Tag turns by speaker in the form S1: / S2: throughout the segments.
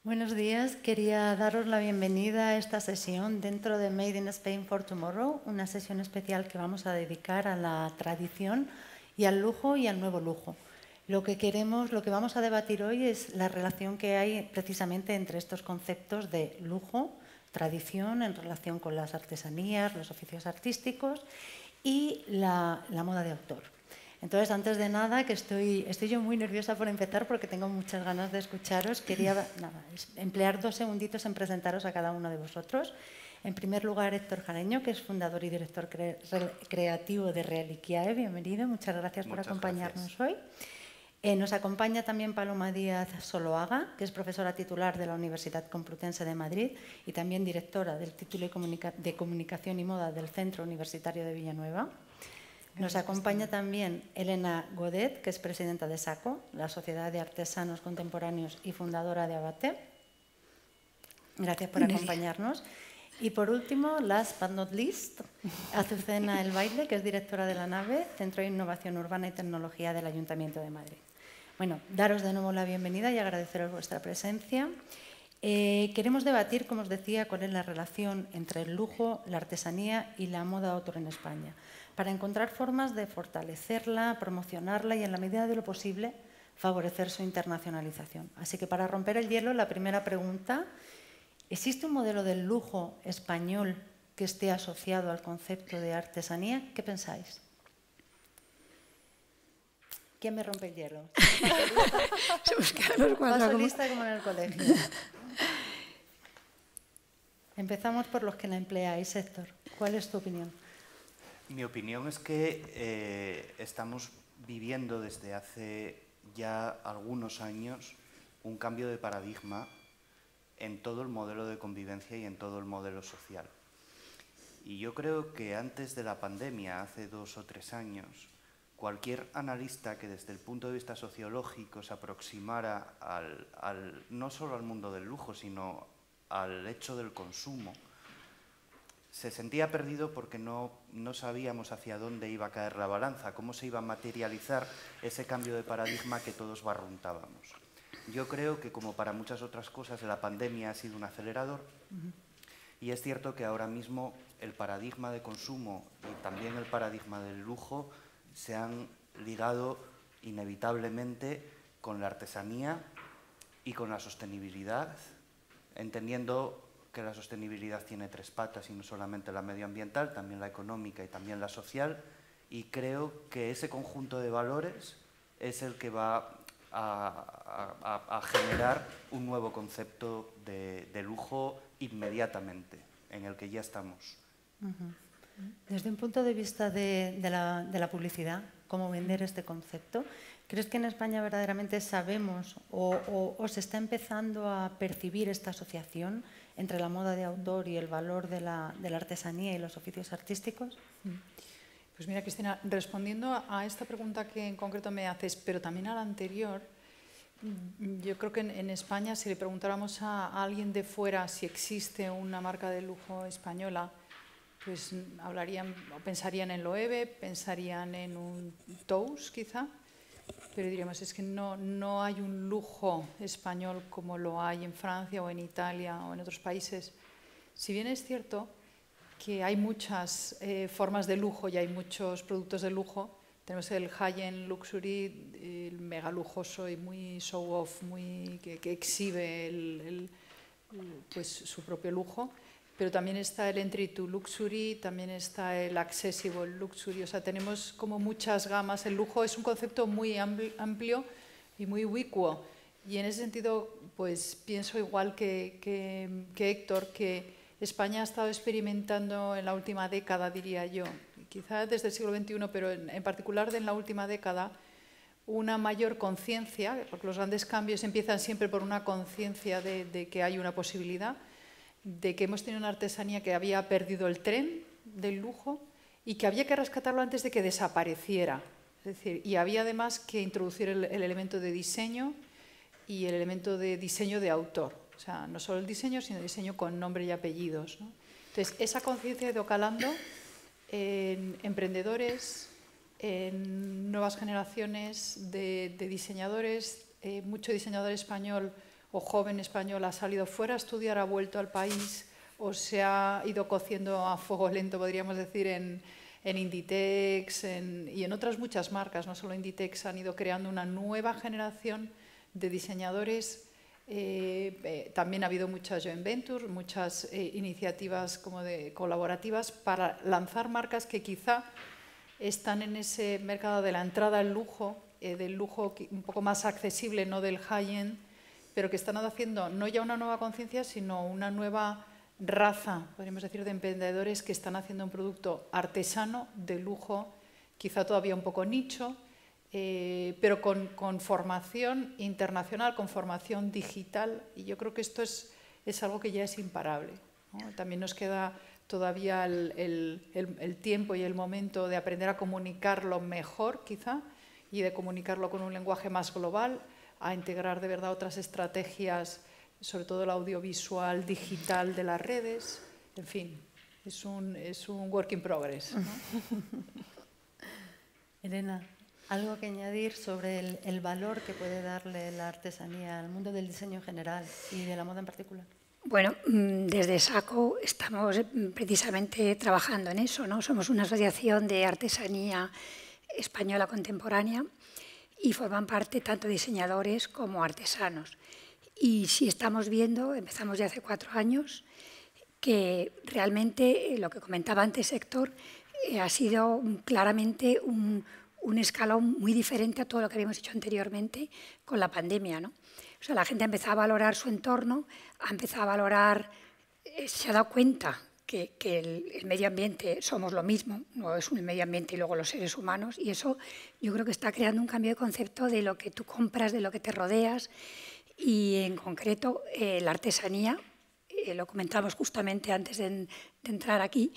S1: Buenos días, quería daros la bienvenida a esta sesión dentro de Made in Spain for Tomorrow, una sesión especial que vamos a dedicar a la tradición y al lujo y al nuevo lujo. Lo que vamos a debatir hoy es la relación que hay precisamente entre estos conceptos de lujo, tradición en relación con las artesanías, los oficios artísticos y la moda de autor. Entonces, antes de nada, que estoy yo muy nerviosa por empezar porque tengo muchas ganas de escucharos, quería emplear 2 segunditos en presentaros a cada uno de vosotros. En primer lugar, Héctor Jareño, que es fundador y director creativo de Reliquiae. Bienvenido, muchas gracias por acompañarnos hoy. Nos acompaña también Paloma Díaz Soloaga, que es profesora titular de la Universidad Complutense de Madrid y también directora del título de Comunicación y Moda del Centro Universitario de Villanueva. Nos acompaña también Elena Godet, que es presidenta de SACO, la Sociedad de Artesanos Contemporáneos y fundadora de Abate. Gracias por acompañarnos. Y por último, last but not least, Azucena El Baile, que es directora de la NAVE, Centro de Innovación Urbana y Tecnología del Ayuntamiento de Madrid. Bueno, daros de nuevo la bienvenida y agradeceros vuestra presencia. Queremos debatir, como os decía, cuál es la relación entre el lujo, la artesanía y la moda autor en España, para encontrar formas de fortalecerla, promocionarla y, en la medida de lo posible, favorecer su internacionalización. Así que, para romper el hielo, la primera pregunta: ¿existe un modelo del lujo español que esté asociado al concepto de artesanía? ¿Qué pensáis? ¿Quién me rompe el hielo? Paso lista como en el colegio. Empezamos por los que la empleáis, Héctor. ¿Cuál es tu opinión?
S2: Mi opinión es que estamos viviendo desde hace ya algunos años un cambio de paradigma en todo el modelo de convivencia y en todo el modelo social. Y yo creo que antes de la pandemia, hace 2 o 3 años, cualquier analista que desde el punto de vista sociológico se aproximara no solo al mundo del lujo, sino al hecho del consumo, se sentía perdido porque no sabíamos hacia dónde iba a caer la balanza, cómo se iba a materializar ese cambio de paradigma que todos barruntábamos. Yo creo que, como para muchas otras cosas, la pandemia ha sido un acelerador. Y es cierto que ahora mismo el paradigma de consumo y también el paradigma del lujo se han ligado inevitablemente con la artesanía y con la sostenibilidad, entendiendo que la sostenibilidad tiene 3 patas y no solamente la medioambiental, también la económica y también la social, y creo que ese conjunto de valores es el que va a generar un nuevo concepto de lujo inmediatamente, en el que ya estamos.
S1: Desde un punto de vista de la publicidad, cómo vender este concepto, ¿crees que en España verdaderamente sabemos o se está empezando a percibir esta asociación entre la moda de autor y el valor de la artesanía y los oficios artísticos?
S3: Pues mira, Cristina, respondiendo a esta pregunta que en concreto me haces, pero también a la anterior, yo creo que en España, si le preguntáramos a alguien de fuera si existe una marca de lujo española, pues hablarían o pensarían en Loewe, pensarían en un Tous quizá, pero diríamos, es que no hay un lujo español como lo hay en Francia o en Italia o en otros países. Si bien es cierto que hay muchas formas de lujo y hay muchos productos de lujo, tenemos el high-end luxury, el mega lujoso y muy show-off, que exhibe pues, su propio lujo, pero también está el entry to luxury, también está el accessible luxury, o sea, tenemos como muchas gamas. El lujo es un concepto muy amplio y muy ubicuo, y en ese sentido pues pienso igual que Héctor, que España ha estado experimentando en la última década, diría yo, quizás desde el siglo XXI, pero en particular en la última década, una mayor conciencia, porque los grandes cambios empiezan siempre por una conciencia de que hay una posibilidad, de que hemos tenido una artesanía que había perdido el tren del lujo y que había que rescatarlo antes de que desapareciera. Es decir, y había además que introducir el elemento de diseño y el elemento de diseño de autor. O sea, no solo el diseño, sino el diseño con nombre y apellidos, ¿no? Entonces, esa conciencia ha ido calando en emprendedores, en nuevas generaciones de diseñadores, mucho diseñador español o joven español ha salido fuera a estudiar, ha vuelto al país o se ha ido cociendo a fuego lento, podríamos decir, en Inditex y en otras muchas marcas, no solo Inditex, han ido creando una nueva generación de diseñadores. También ha habido muchas joint ventures, muchas iniciativas como colaborativas para lanzar marcas que quizá están en ese mercado de la entrada al lujo, del lujo un poco más accesible, no del high-end, pero que están haciendo no ya una nueva conciencia, sino una nueva raza, podríamos decir, de emprendedores que están haciendo un producto artesano, de lujo, quizá todavía un poco nicho, pero con formación internacional, con formación digital, y yo creo que esto es algo que ya es imparable, ¿no? También nos queda todavía el tiempo y el momento de aprender a comunicarlo mejor, quizá, y de comunicarlo con un lenguaje más global, a integrar de verdad otras estrategias, sobre todo el audiovisual, digital de las redes. En fin, es un work in progress, ¿no?
S1: Elena, ¿algo que añadir sobre el valor que puede darle la artesanía al mundo del diseño en general y de la moda en particular?
S4: Bueno, desde SACO estamos precisamente trabajando en eso, ¿no? Somos una asociación de artesanía española contemporánea y forman parte tanto diseñadores como artesanos. Y sí estamos viendo, empezamos ya hace 4 años, que realmente lo que comentaba antes Héctor ha sido claramente un escalón muy diferente a todo lo que habíamos hecho anteriormente con la pandemia, ¿no? O sea, la gente ha empezado a valorar su entorno, ha empezado a valorar, se ha dado cuenta que el medio ambiente somos lo mismo, no es el medio ambiente y luego los seres humanos, y eso yo creo que está creando un cambio de concepto de lo que tú compras, de lo que te rodeas, y en concreto la artesanía, lo comentamos justamente antes de entrar aquí,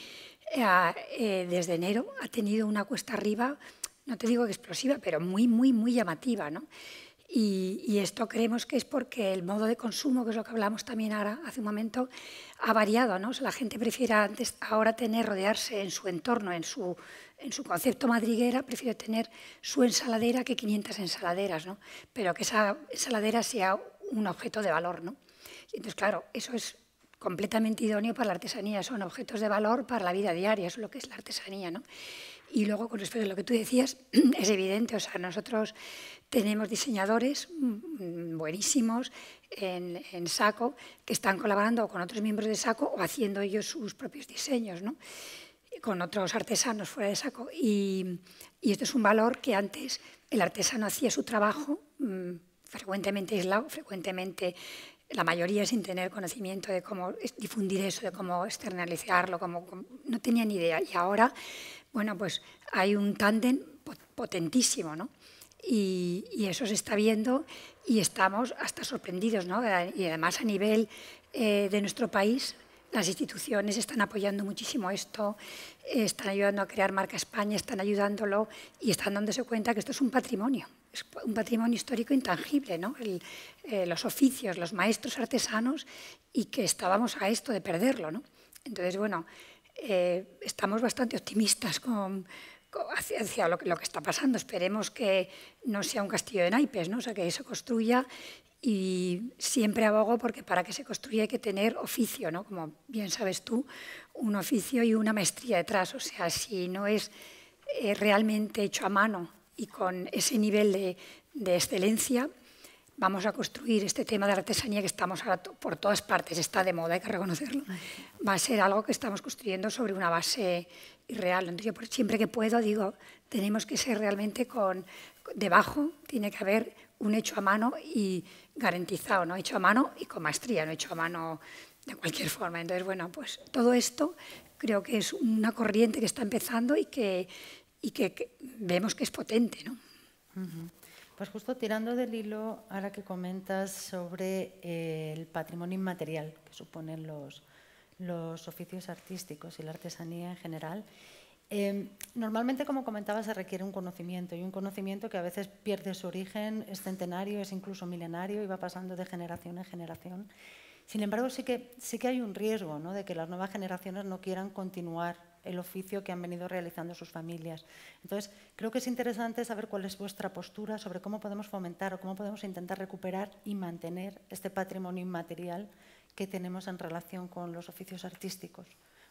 S4: desde enero ha tenido una cuesta arriba, no te digo que explosiva, pero muy, muy, muy llamativa, ¿no? Y esto creemos que es porque el modo de consumo, que es lo que hablamos también ahora hace un momento, ha variado, ¿no? O sea, la gente prefiere ahora rodearse en su entorno, en su concepto madriguera, prefiere tener su ensaladera que 500 ensaladeras, ¿no? Pero que esa ensaladera sea un objeto de valor, ¿no? Y entonces, claro, eso es completamente idóneo para la artesanía, son objetos de valor para la vida diaria, eso es lo que es la artesanía, ¿no? Y luego, con respecto a lo que tú decías, es evidente, o sea, nosotros tenemos diseñadores buenísimos en SACO que están colaborando con otros miembros de SACO o haciendo ellos sus propios diseños, ¿no? Con otros artesanos fuera de SACO. Y esto es un valor que antes el artesano hacía su trabajo frecuentemente aislado, frecuentemente la mayoría sin tener conocimiento de cómo difundir eso, de cómo externalizarlo, no tenía ni idea. Y ahora, bueno, pues hay un tándem potentísimo, ¿no? Y eso se está viendo y estamos hasta sorprendidos, ¿no? Y además a nivel de nuestro país, las instituciones están apoyando muchísimo esto, están ayudando a crear Marca España, están ayudándolo y están dándose cuenta que esto es un patrimonio histórico intangible, ¿no? Los oficios, los maestros artesanos, y que estábamos a esto de perderlo, ¿no? Entonces, bueno, estamos bastante optimistas hacia lo que está pasando. Esperemos que no sea un castillo de naipes, ¿no? O sea, que se construya, y siempre abogo porque para que se construya hay que tener oficio, ¿no? Como bien sabes tú, un oficio y una maestría detrás. O sea, si no es realmente hecho a mano y con ese nivel de excelencia, vamos a construir este tema de artesanía que estamos ahora por todas partes, está de moda, hay que reconocerlo, va a ser algo que estamos construyendo sobre una base irreal. Entonces, yo siempre que puedo digo, tenemos que ser realmente debajo, tiene que haber un hecho a mano y garantizado, ¿no? Hecho a mano y con maestría, no hecho a mano de cualquier forma. Entonces, bueno, pues todo esto creo que es una corriente que está empezando y que vemos que es potente, ¿no?
S1: Pues justo tirando del hilo, ahora que comentas sobre el patrimonio inmaterial que suponen los oficios artísticos y la artesanía en general, normalmente, como comentaba, se requiere un conocimiento, y un conocimiento que a veces pierde su origen, es centenario, es incluso milenario y va pasando de generación en generación. Sin embargo, sí que hay un riesgo, ¿no?, de que las nuevas generaciones no quieran continuar el oficio que han venido realizando sus familias. Entonces, creo que es interesante saber cuál es vuestra postura sobre cómo podemos fomentar o cómo podemos intentar recuperar y mantener este patrimonio inmaterial que tenemos en relación con los oficios artísticos.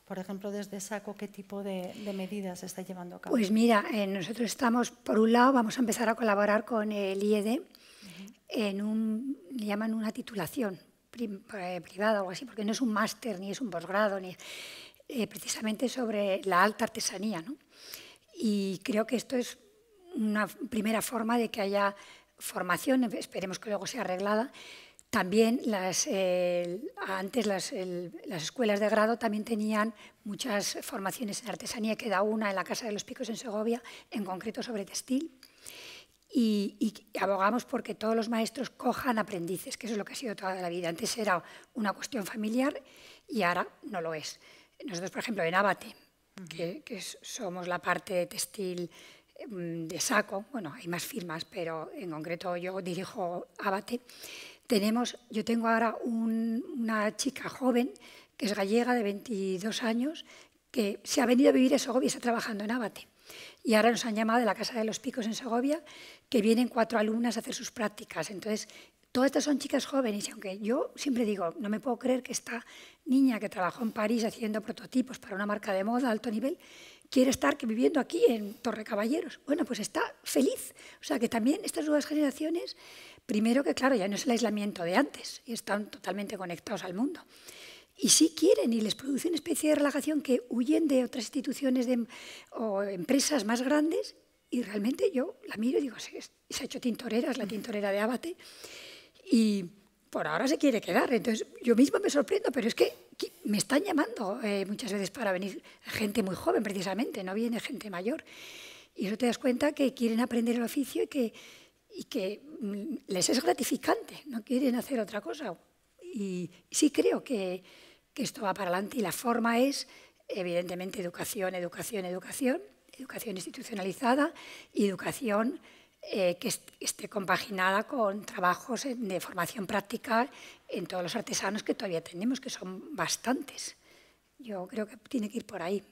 S1: Por ejemplo, desde SACO, ¿qué tipo de medidas se está llevando a cabo?
S4: Pues mira, nosotros estamos, por un lado, vamos a empezar a colaborar con el IED en le llaman una titulación privada o algo así, porque no es un máster ni es un posgrado, ni precisamente sobre la alta artesanía, ¿no? Y creo que esto es una primera forma de que haya formación, esperemos que luego sea arreglada. También antes las escuelas de grado también tenían muchas formaciones en artesanía, queda una en la Casa de los Picos en Segovia, en concreto sobre textil. Y abogamos porque todos los maestros cojan aprendices, que eso es lo que ha sido toda la vida. Antes era una cuestión familiar y ahora no lo es. Nosotros, por ejemplo, en Abate, que somos la parte textil de SACO, bueno, hay más firmas, pero en concreto yo dirijo Abate, yo tengo ahora una chica joven que es gallega de 22 años que se ha venido a vivir a Segovia y está trabajando en Abate. Y ahora nos han llamado de la Casa de los Picos en Segovia que vienen 4 alumnas a hacer sus prácticas. Entonces, todas estas son chicas jóvenes y aunque yo siempre digo, no me puedo creer que esta niña que trabajó en París haciendo prototipos para una marca de moda de alto nivel quiere estar viviendo aquí en Torrecaballeros. Bueno, pues está feliz. O sea que también estas nuevas generaciones, primero que claro, ya no es el aislamiento de antes y están totalmente conectados al mundo. Y sí quieren y les produce una especie de relajación que huyen de otras instituciones o empresas más grandes y realmente yo la miro y digo, se ha hecho tintorera, es la tintorera de Abate y por ahora se quiere quedar. Entonces yo misma me sorprendo, pero es que me están llamando muchas veces para venir gente muy joven precisamente, no viene gente mayor. Y eso te das cuenta que quieren aprender el oficio y que les es gratificante, no quieren hacer otra cosa. Y sí creo que esto va para adelante y la forma es, evidentemente, educación institucionalizada y educación que esté compaginada con trabajos de formación práctica en todos los artesanos que todavía tenemos, que son bastantes. Yo creo que tiene que ir por ahí.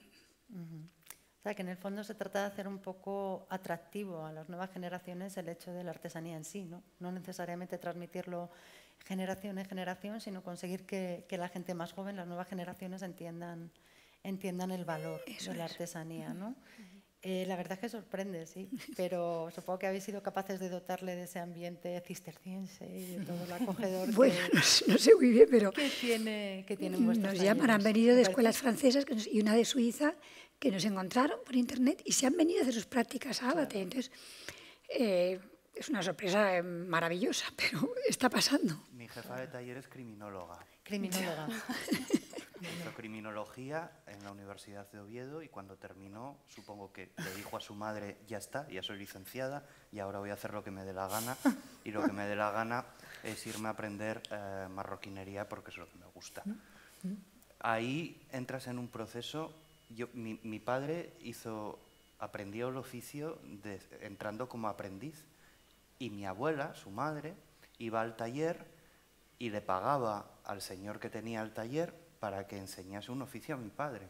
S1: O sea, que en el fondo se trata de hacer un poco atractivo a las nuevas generaciones el hecho de la artesanía en sí, ¿no? No necesariamente transmitirlo generación en generación, sino conseguir que la gente más joven, las nuevas generaciones, entiendan el valor de la artesanía, ¿no? La verdad es que sorprende, sí, pero supongo que habéis sido capaces de dotarle de ese ambiente cisterciense y de todo lo acogedor
S4: bueno, no sé muy bien, pero
S1: que tienen vuestros
S4: nos
S1: talleres.
S4: llaman, han venido de escuelas francesas y una de Suiza que nos encontraron por internet y se han venido a hacer sus prácticas a Abate. Claro. Entonces, es una sorpresa maravillosa, pero está pasando.
S2: Mi jefa de taller es criminóloga.
S1: Criminóloga.
S2: Hizo criminología en la Universidad de Oviedo y cuando terminó, supongo que le dijo a su madre, ya está, ya soy licenciada y ahora voy a hacer lo que me dé la gana. Y lo que me dé la gana es irme a aprender marroquinería porque es lo que me gusta. Ahí entras en un proceso. Mi padre aprendió el oficio entrando como aprendiz y mi abuela, su madre, iba al taller y le pagaba al señor que tenía el taller para que enseñase un oficio a mi padre.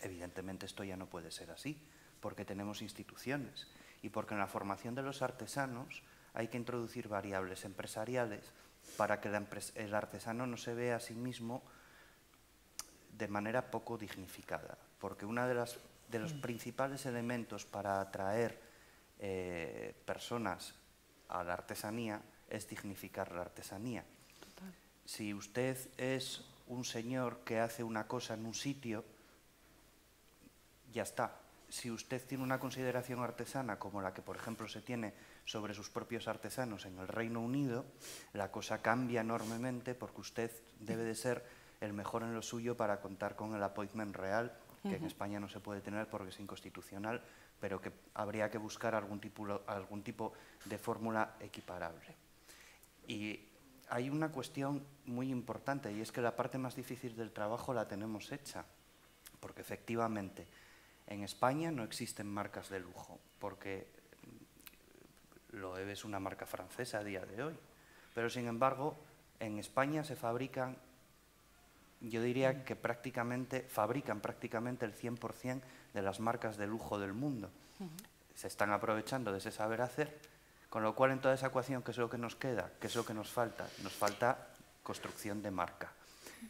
S2: Evidentemente esto ya no puede ser así, porque tenemos instituciones y porque en la formación de los artesanos hay que introducir variables empresariales para que el artesano no se vea a sí mismo de manera poco dignificada, porque uno de los principales elementos para atraer personas a la artesanía es dignificar la artesanía. Si usted es un señor que hace una cosa en un sitio, ya está. Si usted tiene una consideración artesana como la que, por ejemplo, se tiene sobre sus propios artesanos en el Reino Unido, la cosa cambia enormemente porque usted debe de ser el mejor en lo suyo para contar con el appointment real, que en España no se puede tener porque es inconstitucional, pero que habría que buscar algún tipo de fórmula equiparable. Y hay una cuestión muy importante y es que la parte más difícil del trabajo la tenemos hecha, porque efectivamente en España no existen marcas de lujo, porque Loewe es una marca francesa a día de hoy, pero sin embargo en España se fabrican yo diría que fabrican prácticamente el 100% de las marcas de lujo del mundo. Se están aprovechando de ese saber hacer, con lo cual en toda esa ecuación, ¿qué es lo que nos queda? ¿Qué es lo que nos falta? Nos falta construcción de marca.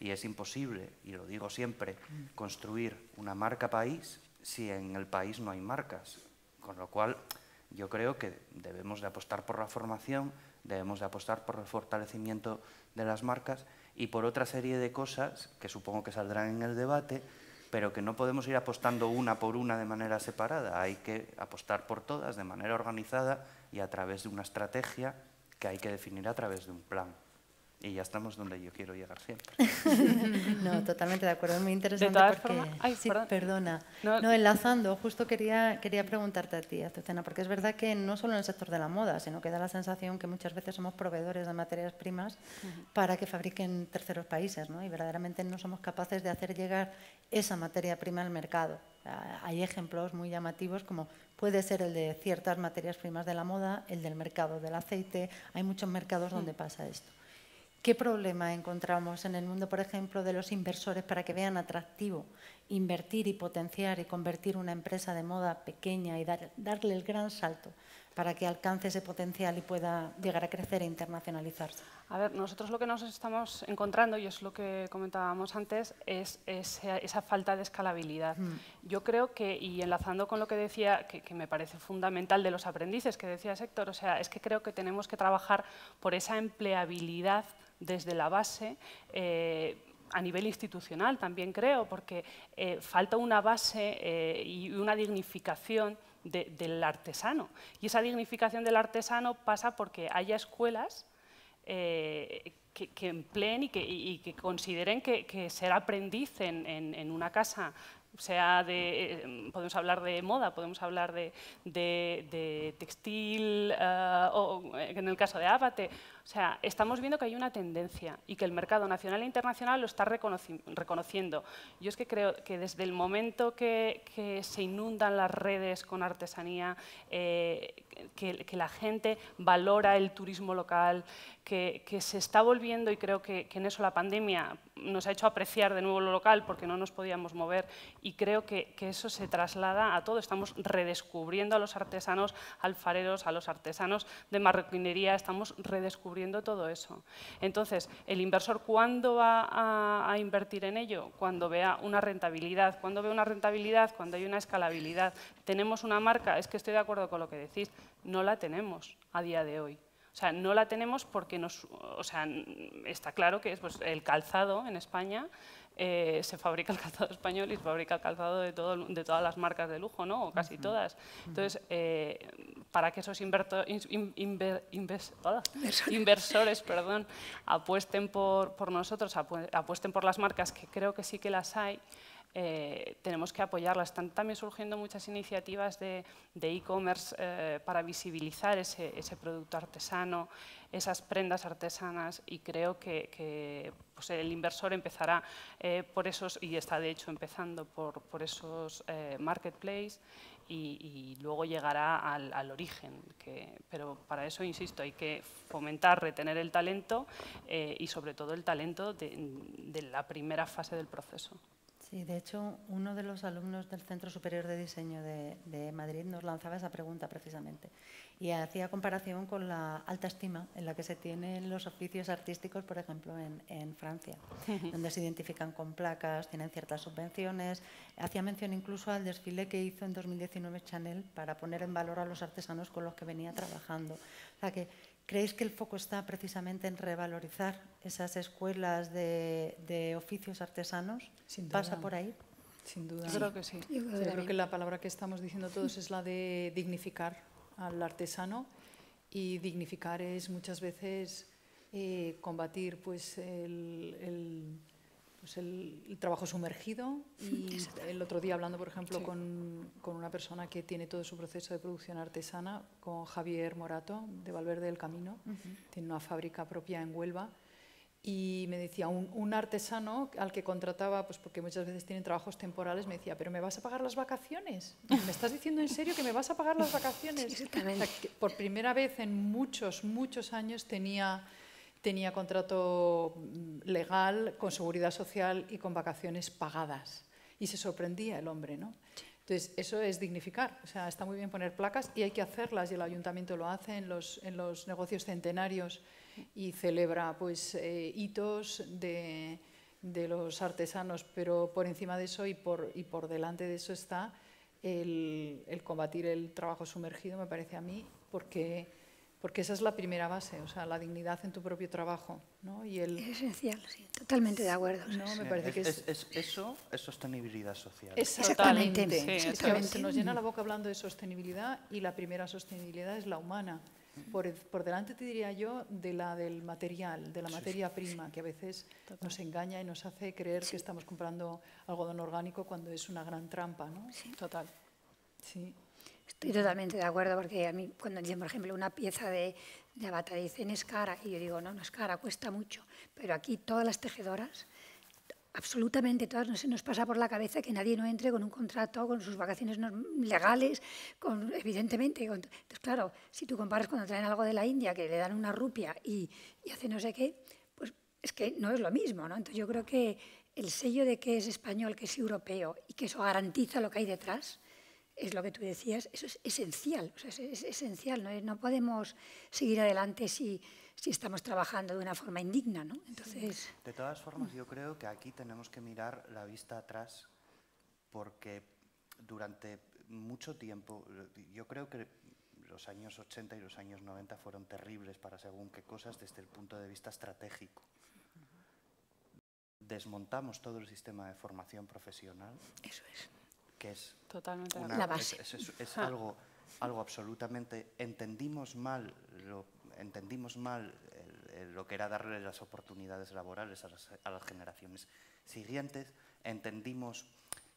S2: Y es imposible, y lo digo siempre, construir una marca país si en el país no hay marcas. Con lo cual, yo creo que debemos de apostar por la formación, debemos de apostar por el fortalecimiento de las marcas y por otra serie de cosas que supongo que saldrán en el debate, pero que no podemos ir apostando una por una de manera separada. Hay que apostar por todas de manera organizada y a través de una estrategia que hay que definir a través de un plan. Y ya estamos donde yo quiero llegar siempre.
S1: No, totalmente de acuerdo, es muy interesante
S5: todas
S1: porque...
S5: formas... Ay,
S1: sí,
S5: perdón.
S1: perdona.
S5: No.
S1: No, enlazando, justo quería preguntarte a ti, Azucena, porque es verdad que no solo en el sector de la moda, sino que da la sensación que muchas veces somos proveedores de materias primas para que fabriquen terceros países, ¿no? Y verdaderamente no somos capaces de hacer llegar esa materia prima al mercado. Hay ejemplos muy llamativos como puede ser el de ciertas materias primas de la moda, el del mercado del aceite, hay muchos mercados donde pasa esto. ¿Qué problema encontramos en el mundo, por ejemplo, de los inversores para que vean atractivo invertir y potenciar y convertir una empresa de moda pequeña y darle el gran salto para que alcance ese potencial y pueda llegar a crecer e internacionalizarse?
S5: A ver, nosotros lo que nos estamos encontrando, y es lo que comentábamos antes, es esa falta de escalabilidad. Yo creo que, y enlazando con lo que decía, que me parece fundamental de los aprendices que decía Héctor, o sea, es que creo que tenemos que trabajar por esa empleabilidad desde la base, a nivel institucional también creo, porque falta una base y una dignificación del artesano. Y esa dignificación del artesano pasa porque haya escuelas que empleen y que consideren que ser aprendiz en una casa, podemos hablar de moda, podemos hablar de textil, o en el caso de Ábate. O sea, estamos viendo que hay una tendencia y que el mercado nacional e internacional lo está reconociendo. Yo es que creo que desde el momento que se inundan las redes con artesanía, que la gente valora el turismo local, que se está volviendo, y creo que en eso la pandemia nos ha hecho apreciar de nuevo lo local porque no nos podíamos mover, y creo que eso se traslada a todo. Estamos redescubriendo a los artesanos alfareros, a los artesanos de marroquinería, estamos redescubriendo todo eso. Entonces, el inversor, ¿cuándo va a invertir en ello? Cuando vea una rentabilidad. ¿Cuándo ve una rentabilidad? Cuando hay una escalabilidad. ¿Tenemos una marca? Es que estoy de acuerdo con lo que decís. No la tenemos a día de hoy. O sea, no la tenemos porque está claro que pues, el calzado en España, se fabrica el calzado español y se fabrica el calzado de todas las marcas de lujo, ¿no? O casi todas. Entonces, para que esos inversores apuesten por nosotros, apuesten por las marcas, que creo que sí que las hay, tenemos que apoyarlas. Están también surgiendo muchas iniciativas de e-commerce para visibilizar ese producto artesano, esas prendas artesanas, y creo que pues el inversor empezará por esos, y está de hecho empezando por esos marketplaces, y luego llegará al origen. Pero para eso, insisto, hay que fomentar, retener el talento y sobre todo el talento de la primera fase del proceso.
S1: Sí, de hecho, uno de los alumnos del Centro Superior de Diseño de Madrid nos lanzaba esa pregunta precisamente y hacía comparación con la alta estima en la que se tienen los oficios artísticos, por ejemplo, en Francia, donde se identifican con placas, tienen ciertas subvenciones. Hacía mención incluso al desfile que hizo en 2019 Chanel para poner en valor a los artesanos con los que venía trabajando. O sea que, ¿creéis que el foco está precisamente en revalorizar esas escuelas de oficios artesanos?
S3: Sin duda.
S1: ¿Pasa por ahí?
S3: Sin duda.
S5: Yo creo que sí.
S3: Yo creo que la palabra que estamos diciendo todos es la de dignificar al artesano, y dignificar es muchas veces combatir pues, el trabajo sumergido. Y el otro día, hablando por ejemplo con una persona que tiene todo su proceso de producción artesana, con Javier Morato de Valverde del Camino, tiene una fábrica propia en Huelva, y me decía, un artesano al que contrataba, pues porque muchas veces tienen trabajos temporales, me decía, ¿pero me vas a pagar las vacaciones? ¿Me estás diciendo en serio que me vas a pagar las vacaciones?
S4: Sí, exactamente.
S3: O sea, que por primera vez en muchos años tenía tenía contrato legal, con seguridad social y con vacaciones pagadas. Y se sorprendía el hombre, ¿no? Entonces, eso es dignificar. O sea, está muy bien poner placas y hay que hacerlas, y el ayuntamiento lo hace en los negocios centenarios y celebra pues, hitos de los artesanos, pero por encima de eso y por delante de eso está el combatir el trabajo sumergido, me parece a mí, porque esa es la primera base, o sea, la dignidad en tu propio trabajo, ¿no?
S4: Es esencial, sí, totalmente de acuerdo.
S3: No, me parece que
S2: eso es sostenibilidad social.
S3: Exactamente.
S5: Sí,
S3: Es que se nos llena la boca hablando de sostenibilidad y la primera sostenibilidad es la humana. Por delante te diría yo de la del material, de la materia prima, que a veces nos engaña y nos hace creer que estamos comprando algodón orgánico cuando es una gran trampa, ¿no?
S4: Sí.
S3: Total. Sí.
S4: Estoy totalmente de acuerdo, porque a mí cuando dicen, por ejemplo, una pieza de bata, dicen es cara, y yo digo, no, no es cara, cuesta mucho, pero aquí todas las tejedoras, absolutamente todas, no se nos pasa por la cabeza que nadie no entre con un contrato, con sus vacaciones legales, evidentemente. Entonces, claro, si tú comparas cuando traen algo de la India, que le dan una rupia y hace no sé qué, pues es que no es lo mismo, ¿no? Entonces yo creo que el sello de que es español, que es europeo y que eso garantiza lo que hay detrás, es lo que tú decías, eso es esencial, o sea, es esencial, no podemos seguir adelante si estamos trabajando de una forma indigna, ¿no? Entonces...
S2: De todas formas, yo creo que aquí tenemos que mirar la vista atrás, porque durante mucho tiempo, yo creo que los años 80 y los años 90 fueron terribles para según qué cosas desde el punto de vista estratégico. Desmontamos todo el sistema de formación profesional.
S4: Eso es.
S2: Que es
S5: totalmente
S4: la base.
S2: Es algo absolutamente... Entendimos mal lo que era darle las oportunidades laborales a las generaciones siguientes. Entendimos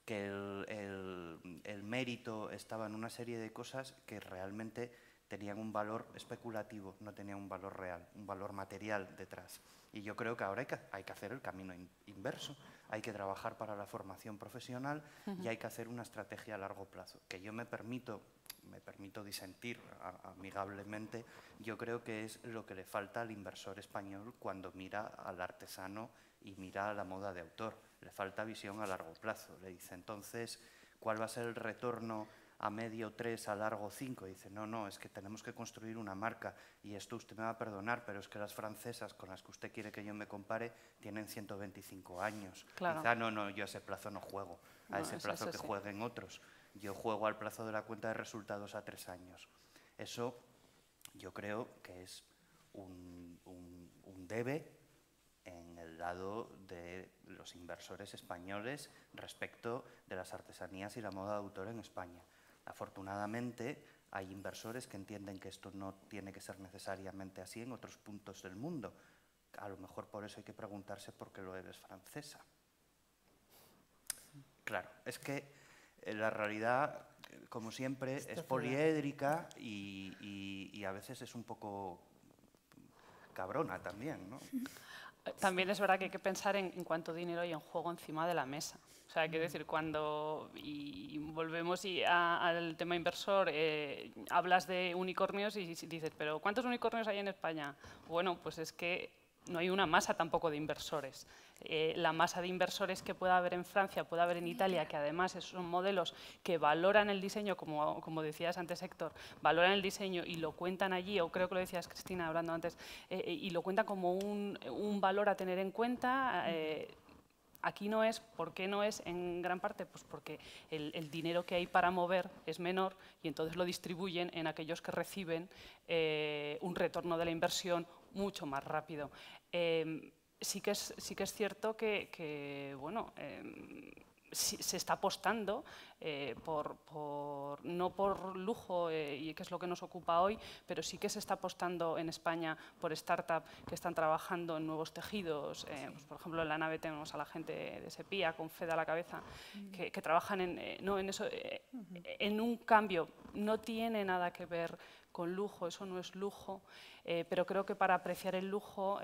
S2: que el mérito estaba en una serie de cosas que realmente tenían un valor especulativo, no tenían un valor real, un valor material detrás. Y yo creo que ahora hay que hacer el camino inverso. Hay que trabajar para la formación profesional y hay que hacer una estrategia a largo plazo. Que yo me permito disentir amigablemente, yo creo que es lo que le falta al inversor español cuando mira al artesano y mira a la moda de autor. Le falta visión a largo plazo. Le dice, entonces, ¿cuál va a ser el retorno a medio 3, a largo 5? Dice, no, es que tenemos que construir una marca y esto usted me va a perdonar, pero es que las francesas con las que usted quiere que yo me compare tienen 125 años.
S5: Claro.
S2: Dice, no, yo a ese plazo no juego, a ese plazo que jueguen otros. Yo juego al plazo de la cuenta de resultados a 3 años. Eso yo creo que es un debe en el lado de los inversores españoles respecto de las artesanías y la moda de autor en España. Afortunadamente, hay inversores que entienden que esto no tiene que ser necesariamente así en otros puntos del mundo. A lo mejor por eso hay que preguntarse por qué lo eres francesa. Claro, es que la realidad, como siempre, es poliédrica y a veces es un poco cabrona también, ¿no?
S5: También es verdad que hay que pensar en cuánto dinero hay en juego encima de la mesa. O sea, quiero decir, cuando volvemos al tema inversor, hablas de unicornios y dices, pero ¿cuántos unicornios hay en España? Bueno, pues es que no hay una masa tampoco de inversores. La masa de inversores que pueda haber en Francia, pueda haber en Italia, que además son modelos que valoran el diseño, como decías antes, Héctor, valoran el diseño y lo cuentan allí, o creo que lo decías, Cristina, hablando antes, y lo cuentan como un valor a tener en cuenta. Aquí no es, ¿por qué no es? En gran parte, pues porque el dinero que hay para mover es menor y entonces lo distribuyen en aquellos que reciben un retorno de la inversión mucho más rápido. Sí que es cierto que bueno, se está apostando no por lujo, y que es lo que nos ocupa hoy, pero sí que se está apostando en España por startups que están trabajando en nuevos tejidos. Pues, por ejemplo, en la nave tenemos a la gente de Sepia, con Fed a la cabeza, que trabajan en eso, en un cambio. No tiene nada que ver con lujo, eso no es lujo, pero creo que para apreciar el lujo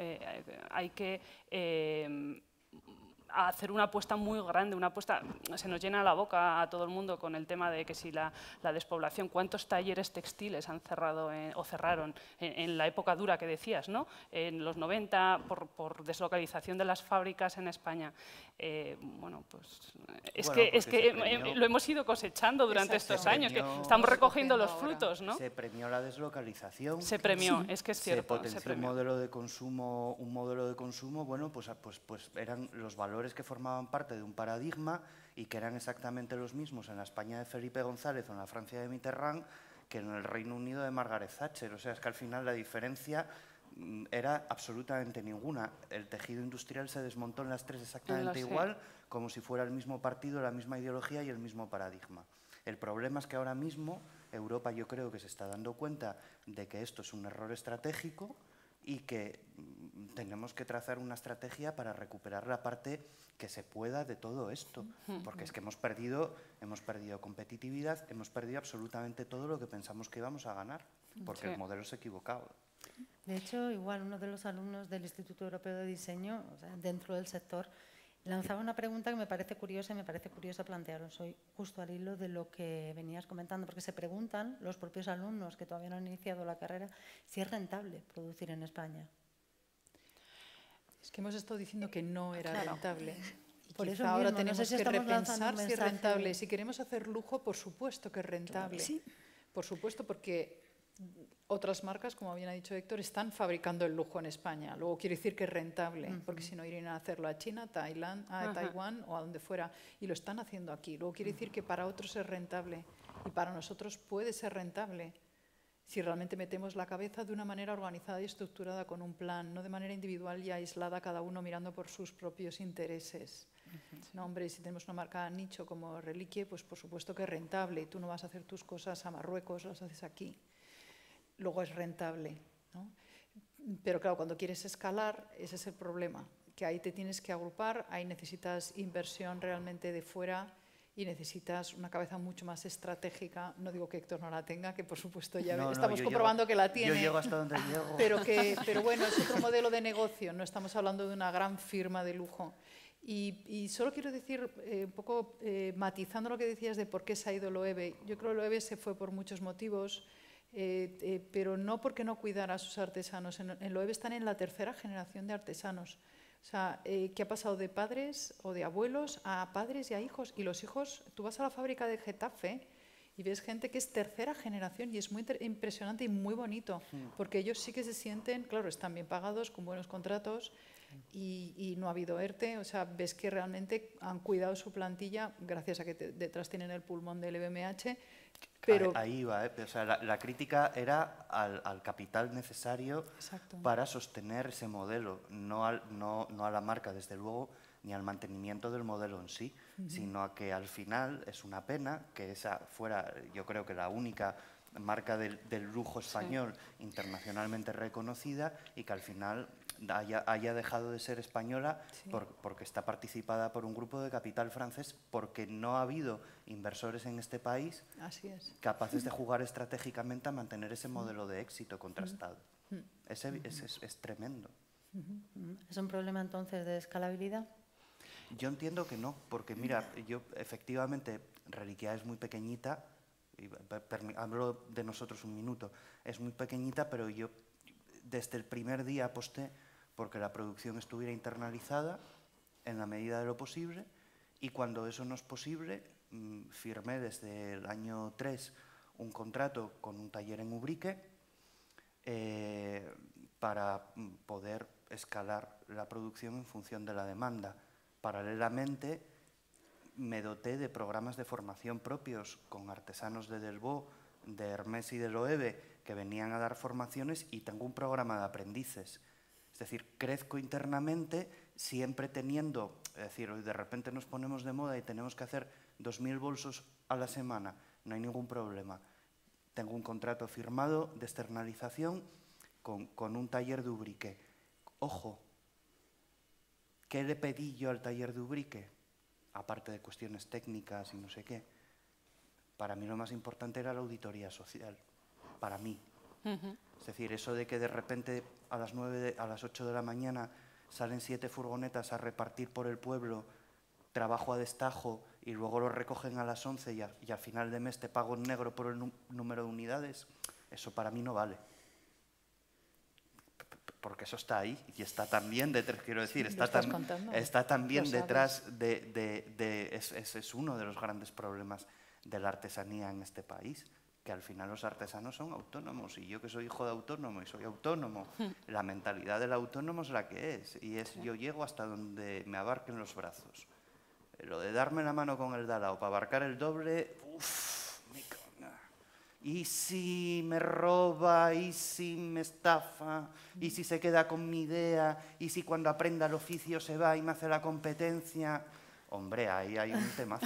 S5: hay que a hacer una apuesta muy grande, una apuesta, se nos llena la boca a todo el mundo con el tema de que si la despoblación, cuántos talleres textiles han cerrado o cerraron en la época dura que decías, ¿no? En los 90 por deslocalización de las fábricas en España. Bueno, pues es que lo hemos ido cosechando durante estos años, que estamos recogiendo los frutos, ¿no?
S2: Se premió la deslocalización.
S5: Se premió, es que es cierto.
S2: Se potenció un modelo de consumo, bueno, pues eran los valores que formaban parte de un paradigma y que eran exactamente los mismos en la España de Felipe González o en la Francia de Mitterrand que en el Reino Unido de Margaret Thatcher. O sea, es que al final la diferencia era absolutamente ninguna. El tejido industrial se desmontó en las tres exactamente igual, como si fuera el mismo partido, la misma ideología y el mismo paradigma. El problema es que ahora mismo Europa, yo creo que se está dando cuenta de que esto es un error estratégico y que tenemos que trazar una estrategia para recuperar la parte que se pueda de todo esto, porque es que hemos perdido competitividad, hemos perdido absolutamente todo lo que pensamos que íbamos a ganar, porque el modelo se ha equivocado.
S1: De hecho, igual uno de los alumnos del Instituto Europeo de Diseño, o sea, dentro del sector, lanzaba una pregunta que me parece curiosa y me parece curiosa plantearos hoy, justo al hilo de lo que venías comentando, porque se preguntan los propios alumnos que todavía no han iniciado la carrera si es rentable producir en España.
S3: Es que hemos estado diciendo que no era rentable. Y
S1: por eso
S3: ahora
S1: mismo,
S3: tenemos
S1: no sé si
S3: que repensar si es rentable.
S1: de...
S3: Si queremos hacer lujo, por supuesto que es rentable.
S4: Sí.
S3: Por supuesto, porque otras marcas, como bien ha dicho Héctor, están fabricando el lujo en España. Luego quiere decir que es rentable, porque si no irían a hacerlo a China, a Taiwán o a donde fuera, y lo están haciendo aquí. Luego quiere decir que para otros es rentable y para nosotros puede ser rentable si realmente metemos la cabeza de una manera organizada y estructurada con un plan, no de manera individual y aislada, cada uno mirando por sus propios intereses. No, hombre, si tenemos una marca nicho como Reliquie, pues por supuesto que es rentable y tú no vas a hacer tus cosas a Marruecos, las haces aquí. Luego es rentable, ¿no? Pero claro, cuando quieres escalar, ese es el problema, que ahí te tienes que agrupar, ahí necesitas inversión realmente de fuera y necesitas una cabeza mucho más estratégica. No digo que Héctor no la tenga, que por supuesto ya estamos comprobando que la tiene.
S2: Yo llego hasta donde llego.
S3: Pero bueno, es otro modelo de negocio, no estamos hablando de una gran firma de lujo. Y solo quiero decir, un poco matizando lo que decías de por qué se ha ido Loewe. Yo creo que Loewe se fue por muchos motivos, pero no porque no cuidara a sus artesanos. En Loewe están en la tercera generación de artesanos. O sea, que ha pasado de padres o de abuelos a padres y a hijos. Y los hijos, tú vas a la fábrica de Getafe y ves gente que es tercera generación y es muy impresionante y muy bonito, porque ellos sí que se sienten, claro, están bien pagados, con buenos contratos y no ha habido ERTE. O sea, ves que realmente han cuidado su plantilla gracias a que detrás tienen el pulmón del LVMH. Pero
S2: ahí va, o sea, la crítica era al capital necesario para sostener ese modelo, no a la marca, desde luego, ni al mantenimiento del modelo en sí, sino a que al final es una pena que esa fuera, yo creo que la única marca del lujo español internacionalmente reconocida y que al final haya dejado de ser española porque está participada por un grupo de capital francés, porque no ha habido inversores en este país capaces de jugar estratégicamente a mantener ese modelo de éxito contrastado. Es tremendo.
S1: ¿Es un problema entonces de escalabilidad?
S2: Yo entiendo que no, porque mira, yo efectivamente, Reliquia es muy pequeñita, y hablo de nosotros un minuto, es muy pequeñita, pero yo desde el primer día aposté porque la producción estuviera internalizada en la medida de lo posible, y cuando eso no es posible, firmé desde el año 3 un contrato con un taller en Ubrique para poder escalar la producción en función de la demanda. Paralelamente, me doté de programas de formación propios con artesanos de Delvaux, de Hermès y de Loewe, que venían a dar formaciones, y tengo un programa de aprendices. Es decir, crezco internamente siempre teniendo, es decir, hoy de repente nos ponemos de moda y tenemos que hacer 2000 bolsos a la semana, no hay ningún problema. Tengo un contrato firmado de externalización con un taller de Ubrique. Ojo, ¿qué le pedí yo al taller de Ubrique? Aparte de cuestiones técnicas y no sé qué, para mí lo más importante era la auditoría social, para mí. Es decir, eso de que de repente a las 8 de la mañana salen 7 furgonetas a repartir por el pueblo trabajo a destajo y luego lo recogen a las 11 y al final de mes te pago en negro por el número de unidades, eso para mí no vale. Porque eso está ahí y está también detrás, quiero decir,
S3: Sí,
S2: está también detrás
S3: sabes.
S2: es uno de los grandes problemas de la artesanía en este país, que al final los artesanos son autónomos y yo que soy hijo de autónomo y soy autónomo, la mentalidad del autónomo es la que es y es yo llego hasta donde me abarquen los brazos. Lo de darme la mano con el de al lado para abarcar el doble, uff, me cago. ¿Y si me roba? ¿Y si me estafa? ¿Y si se queda con mi idea? ¿Y si cuando aprenda el oficio se va y me hace la competencia? Hombre, ahí hay un temazo.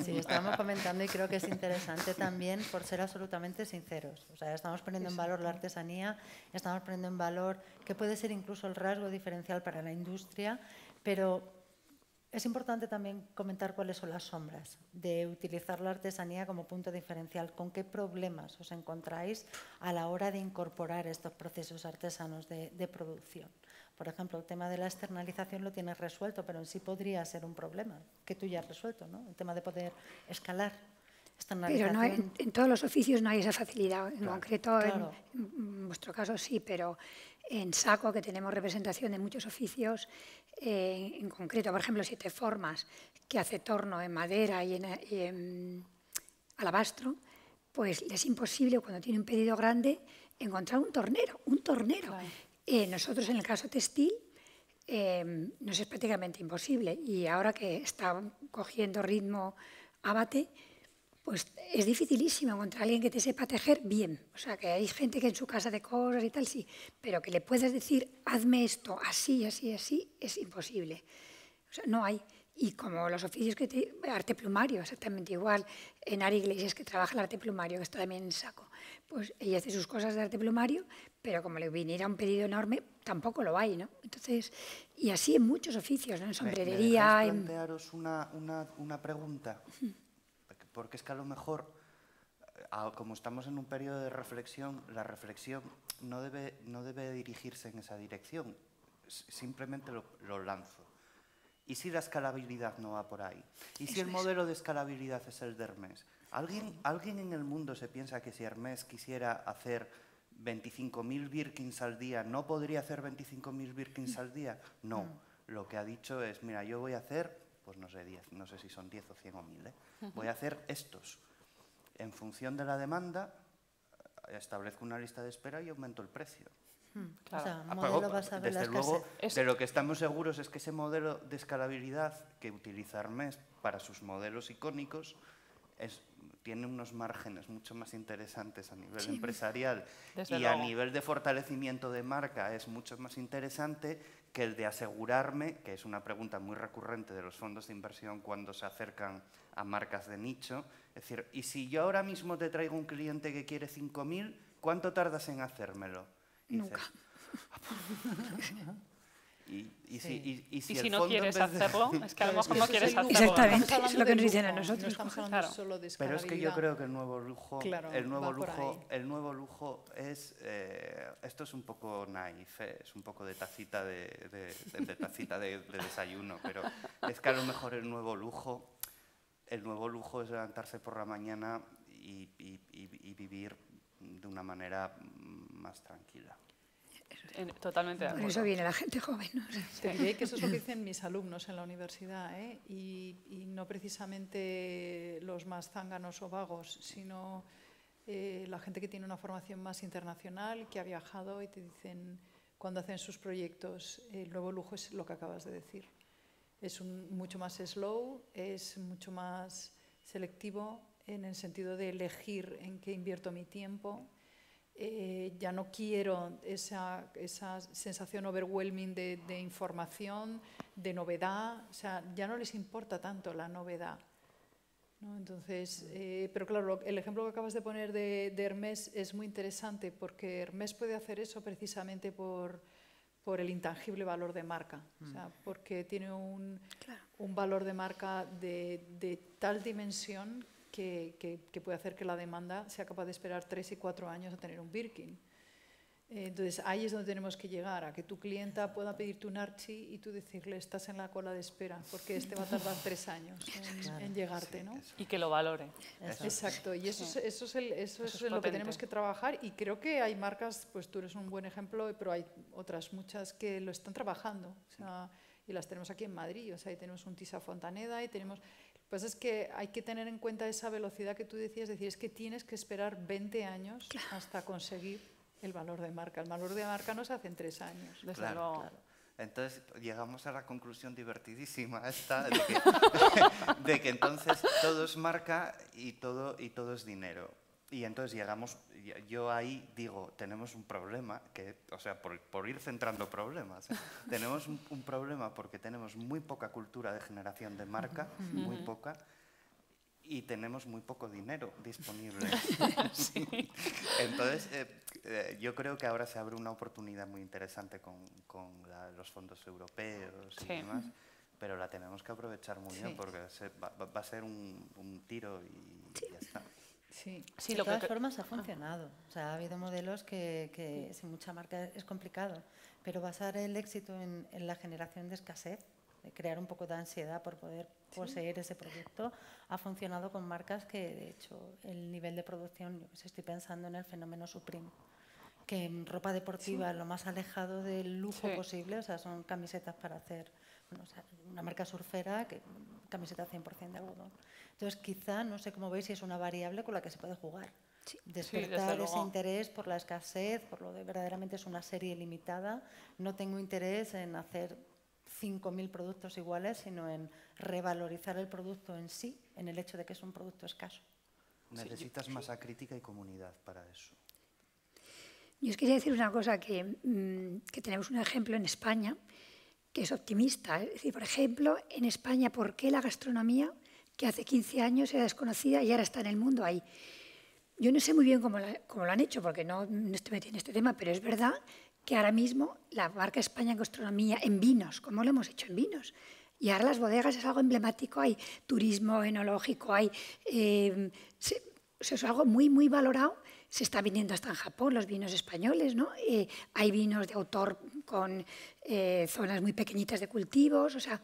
S1: Sí, estamos comentando y creo que es interesante también por ser absolutamente sinceros. O sea, estamos poniendo en valor la artesanía, estamos poniendo en valor que puede ser incluso el rasgo diferencial para la industria, pero es importante también comentar cuáles son las sombras de utilizar la artesanía como punto diferencial. ¿Con qué problemas os encontráis a la hora de incorporar estos procesos artesanos de producción? Por ejemplo, el tema de la externalización lo tienes resuelto, pero en sí podría ser un problema que tú ya has resuelto, ¿no? El tema de poder escalar.
S4: Pero no en todos los oficios no hay esa facilidad. En concreto,
S1: claro.
S4: en vuestro caso sí, pero en SACO, que tenemos representación de muchos oficios, en concreto, por ejemplo, 7 Formas, que hace torno en madera y en alabastro, pues es imposible, cuando tiene un pedido grande, encontrar un tornero. Claro. Nosotros, en el caso textil, nos es prácticamente imposible. Y ahora que está cogiendo ritmo Ábate, pues es dificilísimo encontrar a alguien que te sepa tejer bien. O sea, que hay gente que en su casa de cosas y tal, sí, pero que le puedas decir, hazme esto así, así, así, es imposible. O sea, no hay. Y como los oficios arte plumario, exactamente igual. En Ari Iglesias, que trabaja el arte plumario, que está también en SACO, pues ella hace sus cosas de arte plumario, pero como le viniera un pedido enorme, tampoco lo hay, ¿no? Entonces, y así en muchos oficios, ¿no? En sombrerería.
S2: ¿Me dejáis plantearos una pregunta? Porque es que a lo mejor, como estamos en un periodo de reflexión, la reflexión no debe dirigirse en esa dirección. Simplemente lo lanzo. ¿Y si la escalabilidad no va por ahí? ¿Y si el modelo de escalabilidad es el de Hermès? ¿Alguien en el mundo se piensa que si Hermès quisiera hacer 25.000 Birkins al día, no podría hacer 25.000 Birkins al día? No. Lo que ha dicho es, mira, yo voy a hacer, pues no sé, 10, no sé si son 10 o 100 o 1000, voy a hacer estos. En función de la demanda, establezco una lista de espera y aumento el precio.
S1: Claro. O sea, modelo basado en la
S2: Desde luego,
S1: escasez.
S2: de lo que estamos seguros es que ese modelo de escalabilidad que utiliza Hermès para sus modelos icónicos tiene unos márgenes mucho más interesantes a nivel empresarial y a nivel de fortalecimiento de marca es mucho más interesante que el de asegurarme, que es una pregunta muy recurrente de los fondos de inversión cuando se acercan a marcas de nicho, es decir, ¿y si yo ahora mismo te traigo un cliente que quiere 5.000, cuánto tardas en hacérmelo? Y
S4: nunca.
S2: Y
S5: si no quieres hacerlo, es que a lo mejor no quieres hacerlo.
S4: Exactamente, es lo que nos dicen a
S3: No
S4: nosotros.
S3: estamos hablando solo de
S2: Pero
S3: escalabilidad.
S2: es que yo creo que el nuevo lujo,
S3: Claro,
S2: el nuevo
S3: va
S2: lujo es, esto es un poco naif, es un poco de tacita de desayuno, pero es que a lo mejor el nuevo lujo es levantarse por la mañana y vivir de una manera más tranquila.
S5: Totalmente de acuerdo.
S4: Por eso viene la gente joven, ¿no?
S3: Te diré que eso es lo que dicen mis alumnos en la universidad, y no precisamente los más zánganos o vagos, sino la gente que tiene una formación más internacional, que ha viajado y te dicen, cuando hacen sus proyectos, el nuevo lujo es lo que acabas de decir. Es mucho más slow, es mucho más selectivo en el sentido de elegir en qué invierto mi tiempo. Ya no quiero esa sensación overwhelming de información, de novedad, o sea, ya no les importa tanto la novedad, ¿no? Entonces, pero claro, el ejemplo que acabas de poner de Hermès es muy interesante porque Hermès puede hacer eso precisamente por el intangible valor de marca, o sea, porque tiene un valor de marca de tal dimensión que puede hacer que la demanda sea capaz de esperar 3 y 4 años a tener un Birkin. Entonces, ahí es donde tenemos que llegar, a que tu clienta pueda pedirte un archi y tú decirle, estás en la cola de espera, porque este va a tardar 3 años en llegarte, ¿no?
S5: Y que lo valore.
S3: Exacto, y eso es en lo que tenemos que trabajar, y creo que hay marcas, pues tú eres un buen ejemplo, pero hay otras muchas que lo están trabajando, o sea, y las tenemos aquí en Madrid, o sea, ahí tenemos un Tisa Fontaneda y tenemos... Lo que pasa es que hay que tener en cuenta esa velocidad que tú decías, es decir, es que tienes que esperar 20 años hasta conseguir el valor de marca. El valor de marca no se hace en 3 años.
S2: Claro. Entonces llegamos a la conclusión divertidísima esta de que entonces todo es marca y todo es dinero. Y entonces llegamos, yo ahí digo, tenemos un problema, o sea, por ir centrando problemas, tenemos un problema porque tenemos muy poca cultura de generación de marca, muy poca, y tenemos muy poco dinero disponible.
S5: Sí.
S2: Entonces, yo creo que ahora se abre una oportunidad muy interesante con los fondos europeos y demás, pero la tenemos que aprovechar muy bien porque va a ser un tiro y ya está.
S3: Sí.
S1: De todas formas ha funcionado. O sea, ha habido modelos que sin mucha marca es complicado, pero basar el éxito en la generación de escasez, de crear un poco de ansiedad por poder poseer ese producto, ha funcionado con marcas que, de hecho, el nivel de producción, yo estoy pensando en el fenómeno Supreme, que en ropa deportiva lo más alejado del lujo posible, o sea, son camisetas para hacer, bueno, o sea, una marca surfera, camiseta 100% de algodón. Entonces, quizá, no sé cómo veis, si es una variable con la que se puede jugar. Despertar ese interés por la escasez, por lo de verdaderamente es una serie limitada. No tengo interés en hacer 5.000 productos iguales, sino en revalorizar el producto en sí, en el hecho de que es un producto escaso.
S2: Necesitas masa crítica y comunidad para eso.
S4: Yo os quería decir una cosa, que tenemos un ejemplo en España que es optimista. Es decir, por ejemplo, en España, ¿por qué la gastronomía, que hace 15 años era desconocida y ahora está en el mundo ahí? Yo no sé muy bien cómo lo han hecho, porque no estoy metida en este tema, pero es verdad que ahora mismo la marca España en gastronomía, en vinos, como lo hemos hecho en vinos, y ahora las bodegas es algo emblemático, hay turismo enológico, hay, es algo muy, muy valorado. Se está vendiendo hasta en Japón los vinos españoles, ¿no? Hay vinos de autor con zonas muy pequeñitas de cultivos, o sea,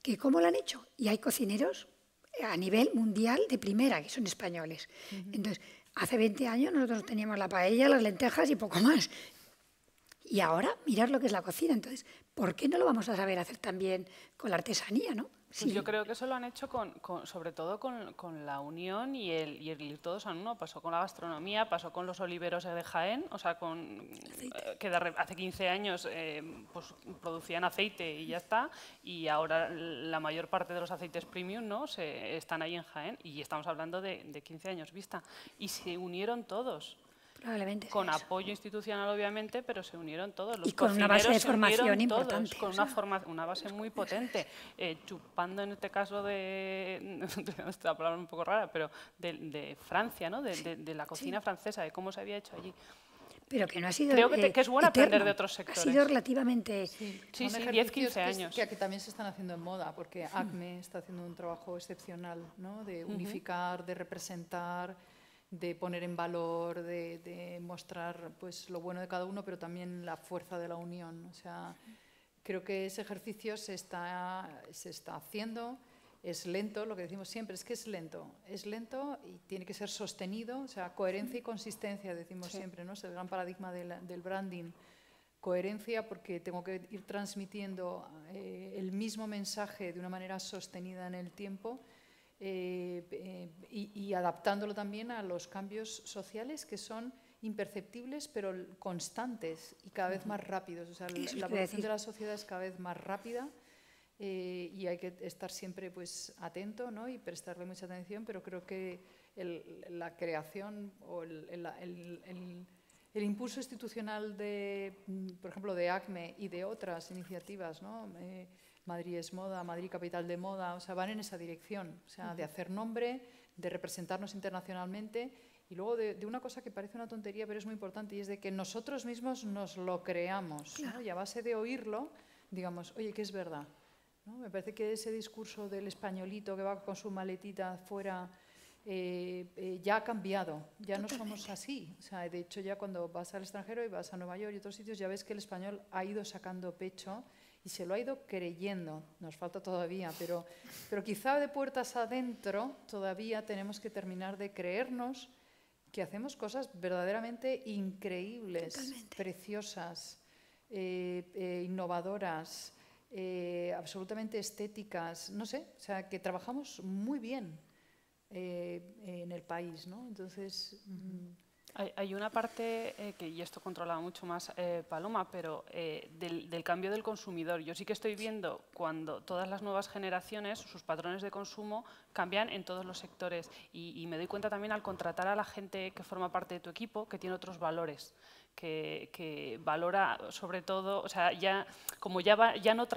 S4: que ¿cómo lo han hecho? Y hay cocineros a nivel mundial de primera, que son españoles. Entonces, hace 20 años nosotros teníamos la paella, las lentejas y poco más. Y ahora, mirar lo que es la cocina. Entonces, ¿por qué no lo vamos a saber hacer también con la artesanía, no?
S5: Pues yo creo que eso lo han hecho sobre todo con la unión y el ir todos a uno. Pasó con la gastronomía, pasó con los oliveros de Jaén, o sea, que hace 15 años pues, producían aceite y ya está, y ahora la mayor parte de los aceites premium, ¿no? Están ahí en Jaén, y estamos hablando de 15 años vista. Y se unieron todos.
S4: Probablemente
S5: con apoyo institucional, obviamente, pero se unieron todos. Los
S4: y con una base de formación
S5: importante. Con una base muy potente, chupando en este caso esta palabra un poco rara, pero de Francia, ¿no? de la cocina francesa, de cómo se había hecho allí.
S4: Pero que no ha sido
S5: Creo que es bueno aprender de otros sectores.
S4: Ha sido relativamente...
S5: Sí, 10-15 años.
S3: Que también se están haciendo en moda, porque ACME está haciendo un trabajo excepcional, ¿no? De unificar, de representar, de poner en valor, de mostrar pues, lo bueno de cada uno, pero también la fuerza de la unión. O sea, creo que ese ejercicio se está haciendo. Es lento, lo que decimos siempre es que es lento y tiene que ser sostenido, o sea, coherencia y consistencia, decimos siempre, ¿no? Es el gran paradigma del branding. Coherencia porque tengo que ir transmitiendo el mismo mensaje de una manera sostenida en el tiempo y adaptándolo también a los cambios sociales que son imperceptibles pero constantes y cada vez más rápidos. O sea, la evolución de la sociedad es cada vez más rápida. Y hay que estar siempre pues, atento, ¿no? Y prestarle mucha atención, pero creo que la creación o el impulso institucional por ejemplo, de ACME y de otras iniciativas, ¿no? Madrid es moda, Madrid capital de moda, o sea, van en esa dirección, o sea, de hacer nombre, de representarnos internacionalmente y luego de una cosa que parece una tontería, pero es muy importante, y es de que nosotros mismos nos lo creamos, ¿no? Y a base de oírlo, digamos, oye, que es verdad. ¿No? Me parece que ese discurso del españolito que va con su maletita fuera ya ha cambiado, ya no somos así. O sea, de hecho, ya cuando vas al extranjero y vas a Nueva York y otros sitios, ya ves que el español ha ido sacando pecho y se lo ha ido creyendo. Nos falta todavía, pero quizá de puertas adentro todavía tenemos que terminar de creernos que hacemos cosas verdaderamente increíbles,
S4: Totalmente.
S3: preciosas, innovadoras, absolutamente estéticas, no sé, o sea, que trabajamos muy bien en el país, ¿no? Entonces...
S5: Hay una parte que, y esto controla mucho más Paloma, pero del cambio del consumidor. Yo sí que estoy viendo cuando todas las nuevas generaciones, sus patrones de consumo cambian en todos los sectores. Y me doy cuenta también al contratar a la gente que forma parte de tu equipo, que tiene otros valores, que valora sobre todo, o sea, ya no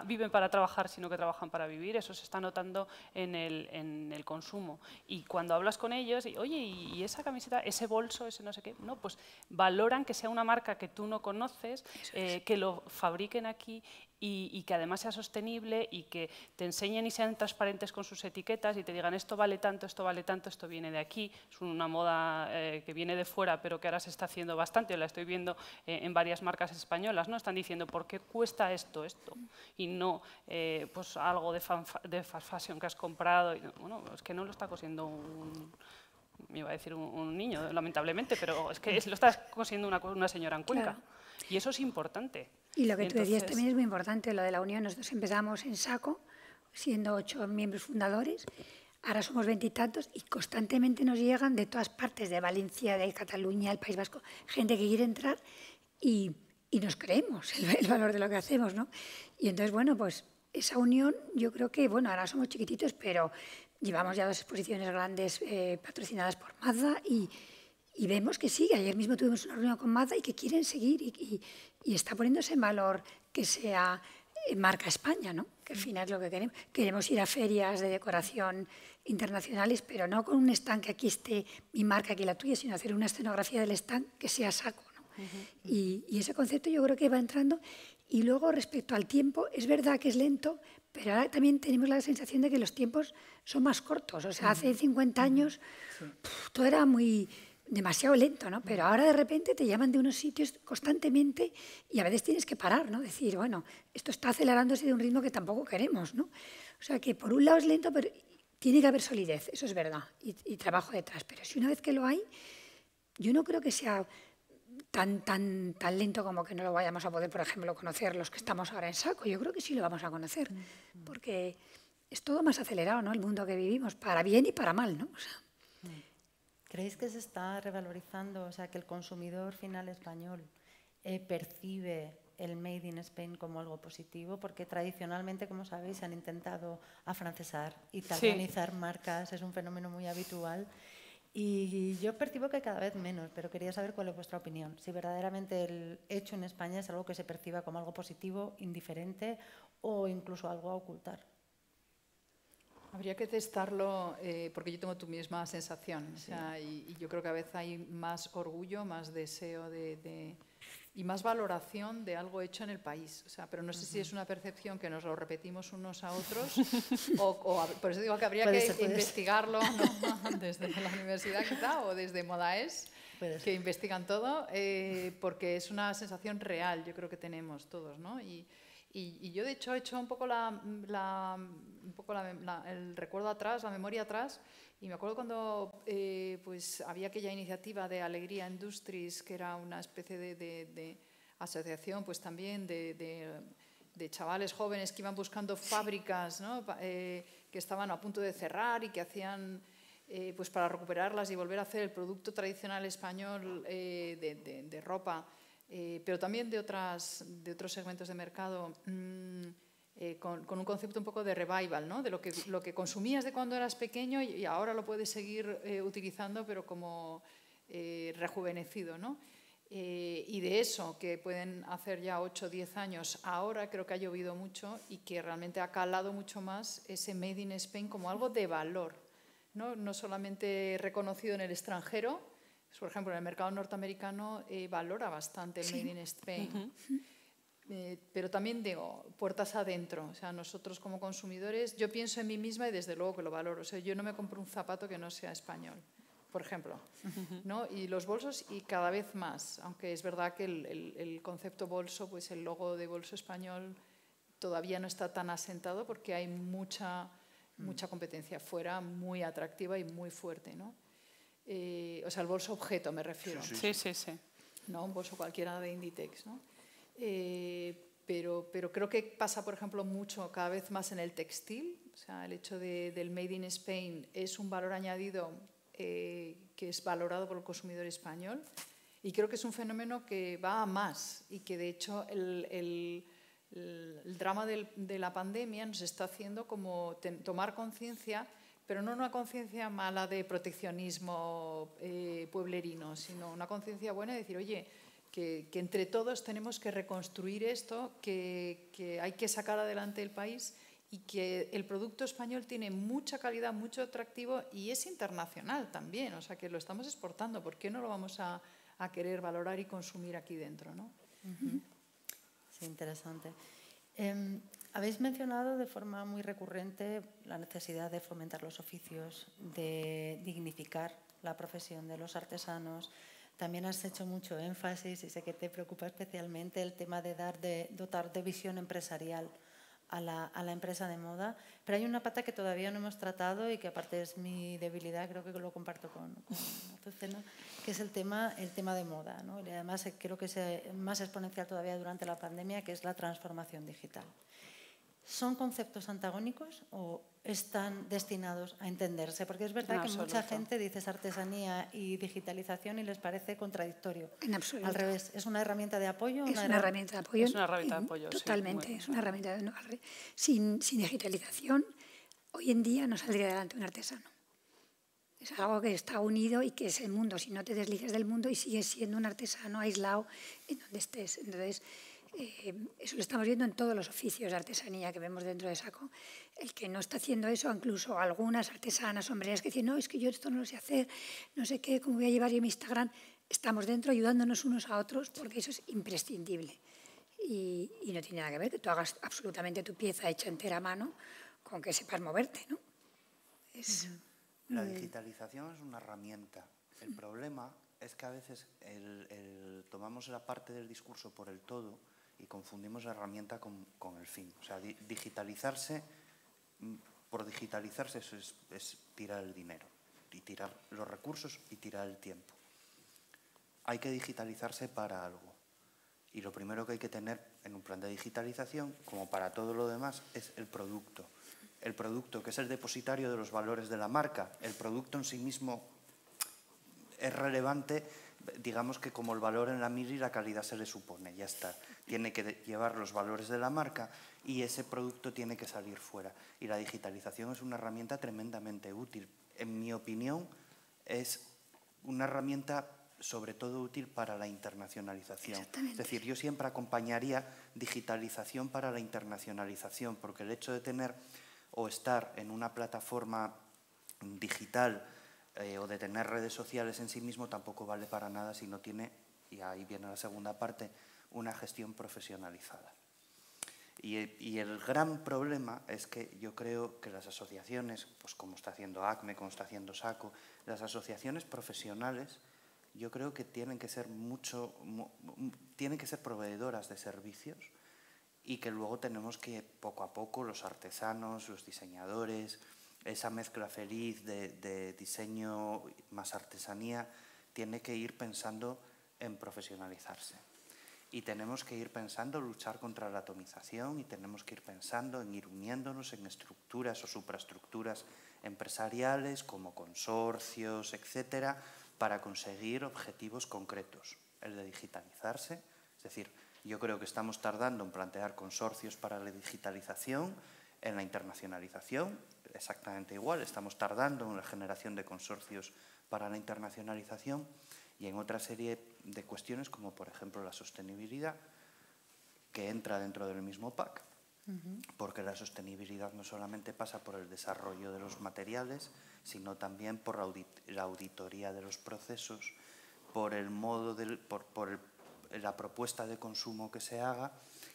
S5: viven para trabajar, sino que trabajan para vivir. Eso se está notando en el consumo. Y cuando hablas con ellos, oye, ¿y esa camiseta, ese bolso, ese no sé qué? No, pues valoran que sea una marca que tú no conoces, que lo fabriquen aquí y que además sea sostenible y que te enseñen y sean transparentes con sus etiquetas y te digan esto vale tanto, esto viene de aquí. Es una moda que viene de fuera, pero que ahora se está haciendo bastante. La estoy viendo en varias marcas españolas, ¿no? Están diciendo ¿por qué cuesta esto? Y no pues algo de fast fashion que has comprado. Bueno, es que no lo está cosiendo me iba a decir un niño, lamentablemente, pero es que lo está cosiendo una señora en Cuenca.
S4: Claro.
S5: Y eso es importante.
S4: Y lo que tú decías también es muy importante, lo de la unión. Nosotros empezamos en Saco, siendo 8 miembros fundadores, ahora somos 20 y tantos y constantemente nos llegan de todas partes, de Valencia, de Cataluña, el País Vasco, gente que quiere entrar y nos creemos el valor de lo que hacemos, ¿no? Y entonces, bueno, pues esa unión, yo creo que, bueno, ahora somos chiquititos, pero llevamos ya 2 exposiciones grandes patrocinadas por Mazda y vemos que sigue. Ayer mismo tuvimos una reunión con Mazda y que quieren seguir y está poniéndose en valor que sea marca España, ¿no? Que al final es lo que queremos. Queremos ir a ferias de decoración internacionales, pero no con un stand que aquí esté mi marca, aquí la tuya, sino hacer una escenografía del stand que sea Saco, ¿no? Y ese concepto yo creo que va entrando. Y luego, respecto al tiempo, es verdad que es lento, pero ahora también tenemos la sensación de que los tiempos son más cortos. O sea, hace 50 años todo era demasiado lento, ¿no? Pero ahora de repente te llaman de unos sitios constantemente y a veces tienes que parar, ¿no? Decir, bueno, esto está acelerándose de un ritmo que tampoco queremos, ¿no? O sea, que por un lado es lento, pero tiene que haber solidez, eso es verdad, y trabajo detrás. Pero si una vez que lo hay, yo no creo que sea tan lento como que no lo vayamos a poder, por ejemplo, conocer los que estamos ahora en Saco. Yo creo que sí lo vamos a conocer, porque es todo más acelerado, ¿no? El mundo que vivimos, para bien y para mal, ¿no? O sea,
S1: ¿creéis que se está revalorizando, o sea, que el consumidor final español percibe el Made in Spain como algo positivo? Porque tradicionalmente, como sabéis, se han intentado afrancesar, italianizar marcas, es un fenómeno muy habitual. Y yo percibo que cada vez menos, pero quería saber cuál es vuestra opinión. Si verdaderamente el hecho en España es algo que se perciba como algo positivo, indiferente o incluso algo a ocultar.
S3: Habría que testarlo porque yo tengo tu misma sensación. O sea, y yo creo que a veces hay más orgullo, más deseo y más valoración de algo hecho en el país. O sea, pero no sé si es una percepción que nos lo repetimos unos a otros o por eso digo que habría que investigarlo, ¿no? Desde la universidad quizá o desde Modaes, que investigan todo, porque es una sensación real, yo creo que tenemos todos, ¿no? Y yo, de hecho, he hecho un poco el recuerdo atrás, la memoria atrás, y me acuerdo cuando pues había aquella iniciativa de Alegría Industries, que era una especie de asociación pues también de chavales jóvenes que iban buscando fábricas, ¿no? Que estaban a punto de cerrar y que hacían pues para recuperarlas y volver a hacer el producto tradicional español de ropa. Pero también de otros segmentos de mercado con un concepto un poco de revival, ¿no? De lo que consumías de cuando eras pequeño y ahora lo puedes seguir utilizando, pero como rejuvenecido, ¿no? Y de eso que pueden hacer ya 8 o 10 años, ahora creo que ha llovido mucho y que realmente ha calado mucho más ese Made in Spain como algo de valor, ¿no? No solamente reconocido en el extranjero. Por ejemplo, en el mercado norteamericano valora bastante el Made in Spain. Pero también digo, puertas adentro. O sea, nosotros como consumidores, yo pienso en mí misma y desde luego que lo valoro. O sea, yo no me compro un zapato que no sea español, por ejemplo, ¿no? Y los bolsos, y cada vez más, aunque es verdad que el concepto bolso, pues el logo de bolso español todavía no está tan asentado porque hay mucha competencia fuera, muy atractiva y muy fuerte, ¿no? O sea, el bolso objeto me refiero.
S5: Sí, sí, sí.
S3: ¿No? Un bolso cualquiera de Inditex, ¿no? Pero creo que pasa, por ejemplo, mucho cada vez más en el textil. O sea, el hecho del Made in Spain es un valor añadido que es valorado por el consumidor español, y creo que es un fenómeno que va a más y que de hecho el drama de la pandemia nos está haciendo como tomar conciencia, pero no una conciencia mala de proteccionismo pueblerino, sino una conciencia buena de decir, oye, que entre todos tenemos que reconstruir esto, que hay que sacar adelante el país y que el producto español tiene mucha calidad, mucho atractivo y es internacional también, o sea que lo estamos exportando. ¿Por qué no lo vamos a querer valorar y consumir aquí dentro, ¿no?
S1: Sí, interesante. Habéis mencionado de forma muy recurrente la necesidad de fomentar los oficios, de dignificar la profesión de los artesanos. También has hecho mucho énfasis, y sé que te preocupa especialmente, el tema de dotar de visión empresarial a la empresa de moda. Pero hay una pata que todavía no hemos tratado y que aparte es mi debilidad, creo que lo comparto con Azucena, que es el tema de moda, ¿no? Y además creo que es más exponencial todavía durante la pandemia, que es la transformación digital. ¿Son conceptos antagónicos o están destinados a entenderse? Porque es verdad que mucha gente dice artesanía y digitalización y les parece contradictorio.
S4: En absoluto.
S1: Al revés, ¿es una herramienta de apoyo?
S4: Es una herramienta de apoyo.
S5: Es una herramienta de apoyo,
S4: totalmente,
S5: sí.
S4: Es una herramienta de apoyo. Sin digitalización, hoy en día no saldría adelante un artesano. Es algo que está unido y que es el mundo. Si no te desligas del mundo y sigues siendo un artesano aislado en donde estés. Entonces, eso lo estamos viendo en todos los oficios de artesanía que vemos dentro de Saco. El que no está haciendo eso, incluso algunas artesanas, sombreras que dicen, no, es que yo esto no lo sé hacer, no sé qué, cómo voy a llevar yo mi Instagram. Estamos dentro ayudándonos unos a otros porque eso es imprescindible. Y no tiene nada que ver que tú hagas absolutamente tu pieza hecha entera a mano con que sepas moverte, ¿no?
S2: La digitalización es una herramienta. El problema es que a veces tomamos la parte del discurso por el todo y confundimos la herramienta con el fin. O sea, digitalizarse, por digitalizarse eso es tirar el dinero, y tirar los recursos y tirar el tiempo. Hay que digitalizarse para algo. Y lo primero que hay que tener en un plan de digitalización, como para todo lo demás, es el producto. El producto, que es el depositario de los valores de la marca. El producto en sí mismo es relevante, digamos que como el valor en la mira y la calidad se le supone, ya está. Tiene que llevar los valores de la marca y ese producto tiene que salir fuera. Y la digitalización es una herramienta tremendamente útil. En mi opinión, es una herramienta sobre todo útil para la internacionalización. Es decir, yo siempre acompañaría digitalización para la internacionalización, porque el hecho de tener o estar en una plataforma digital o de tener redes sociales en sí mismo tampoco vale para nada si no tiene, y ahí viene la segunda parte, una gestión profesionalizada. Y el gran problema es que yo creo que las asociaciones, pues como está haciendo ACME, como está haciendo SACO, las asociaciones profesionales, yo creo que tienen que ser proveedoras de servicios y que luego tenemos que poco a poco los artesanos, los diseñadores, esa mezcla feliz de diseño más artesanía, tiene que ir pensando en profesionalizarse. Y tenemos que ir pensando en luchar contra la atomización y tenemos que ir pensando en ir uniéndonos en estructuras o supraestructuras empresariales como consorcios, etcétera, para conseguir objetivos concretos. El de digitalizarse, es decir, yo creo que estamos tardando en plantear consorcios para la digitalización, en la internacionalización, exactamente igual, estamos tardando en la generación de consorcios para la internacionalización y en otra serie de cuestiones como por ejemplo la sostenibilidad, que entra dentro del mismo pack, porque la sostenibilidad no solamente pasa por el desarrollo de los materiales, sino también por la auditoría de los procesos, por el modo la propuesta de consumo que se haga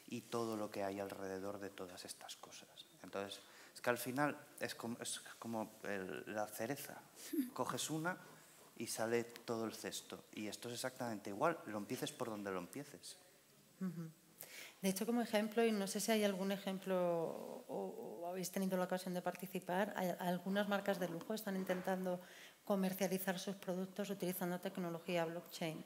S2: y todo lo que hay alrededor de todas estas cosas. Entonces, es que al final es como la cereza. Coges una y sale todo el cesto. Y esto es exactamente igual, lo empieces por donde lo empieces.
S1: De hecho, como ejemplo, y no sé si hay algún ejemplo o habéis tenido la ocasión de participar, algunas marcas de lujo están intentando comercializar sus productos utilizando tecnología blockchain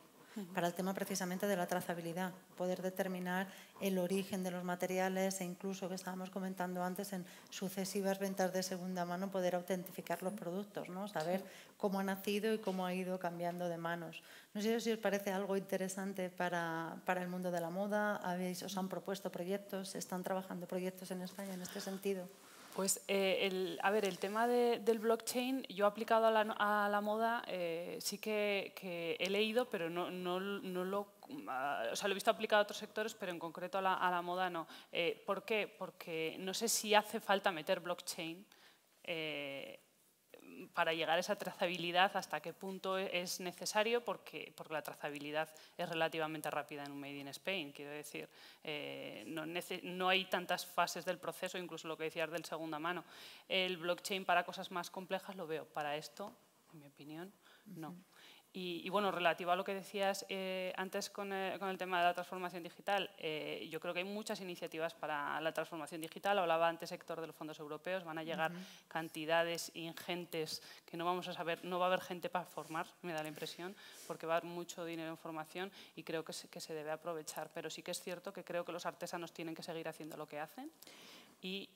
S1: para el tema precisamente de la trazabilidad, poder determinar el origen de los materiales e incluso, que estábamos comentando antes, en sucesivas ventas de segunda mano, poder autentificar los productos, ¿no? Saber cómo ha nacido y cómo ha ido cambiando de manos. No sé si os parece algo interesante para el mundo de la moda. ¿Os han propuesto proyectos? ¿Están trabajando proyectos en España en este sentido?
S5: Pues, a ver, el tema del blockchain, yo aplicado a la moda, sí que he leído, pero no lo... O sea, lo he visto aplicado a otros sectores, pero en concreto a la moda no. ¿Por qué? Porque no sé si hace falta meter blockchain para llegar a esa trazabilidad, hasta qué punto es necesario, porque la trazabilidad es relativamente rápida en un Made in Spain. Quiero decir, no hay tantas fases del proceso, incluso lo que decías del segunda mano. El blockchain para cosas más complejas lo veo, para esto, en mi opinión, no. Y bueno, relativo a lo que decías antes con el tema de la transformación digital, yo creo que hay muchas iniciativas para la transformación digital. Hablaba antes Héctor de los fondos europeos, van a llegar cantidades ingentes que no vamos a saber, no va a haber gente para formar, me da la impresión, porque va a haber mucho dinero en formación y creo que se debe aprovechar. Pero sí que es cierto que creo que los artesanos tienen que seguir haciendo lo que hacen y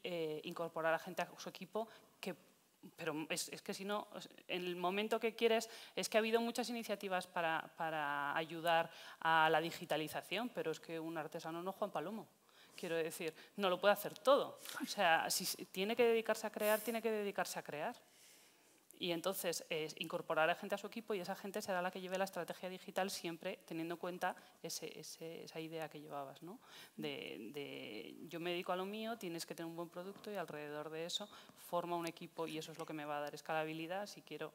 S5: incorporar a gente a su equipo pero es que si no, en el momento que quieres, es que ha habido muchas iniciativas para ayudar a la digitalización, pero es que un artesano no es Juan Palomo. Quiero decir, no lo puede hacer todo. O sea, si tiene que dedicarse a crear, tiene que dedicarse a crear. Y entonces incorporar a gente a su equipo y esa gente será la que lleve la estrategia digital, siempre teniendo en cuenta esa idea que llevabas, ¿no? De yo me dedico a lo mío, tienes que tener un buen producto y alrededor de eso forma un equipo y eso es lo que me va a dar escalabilidad si quiero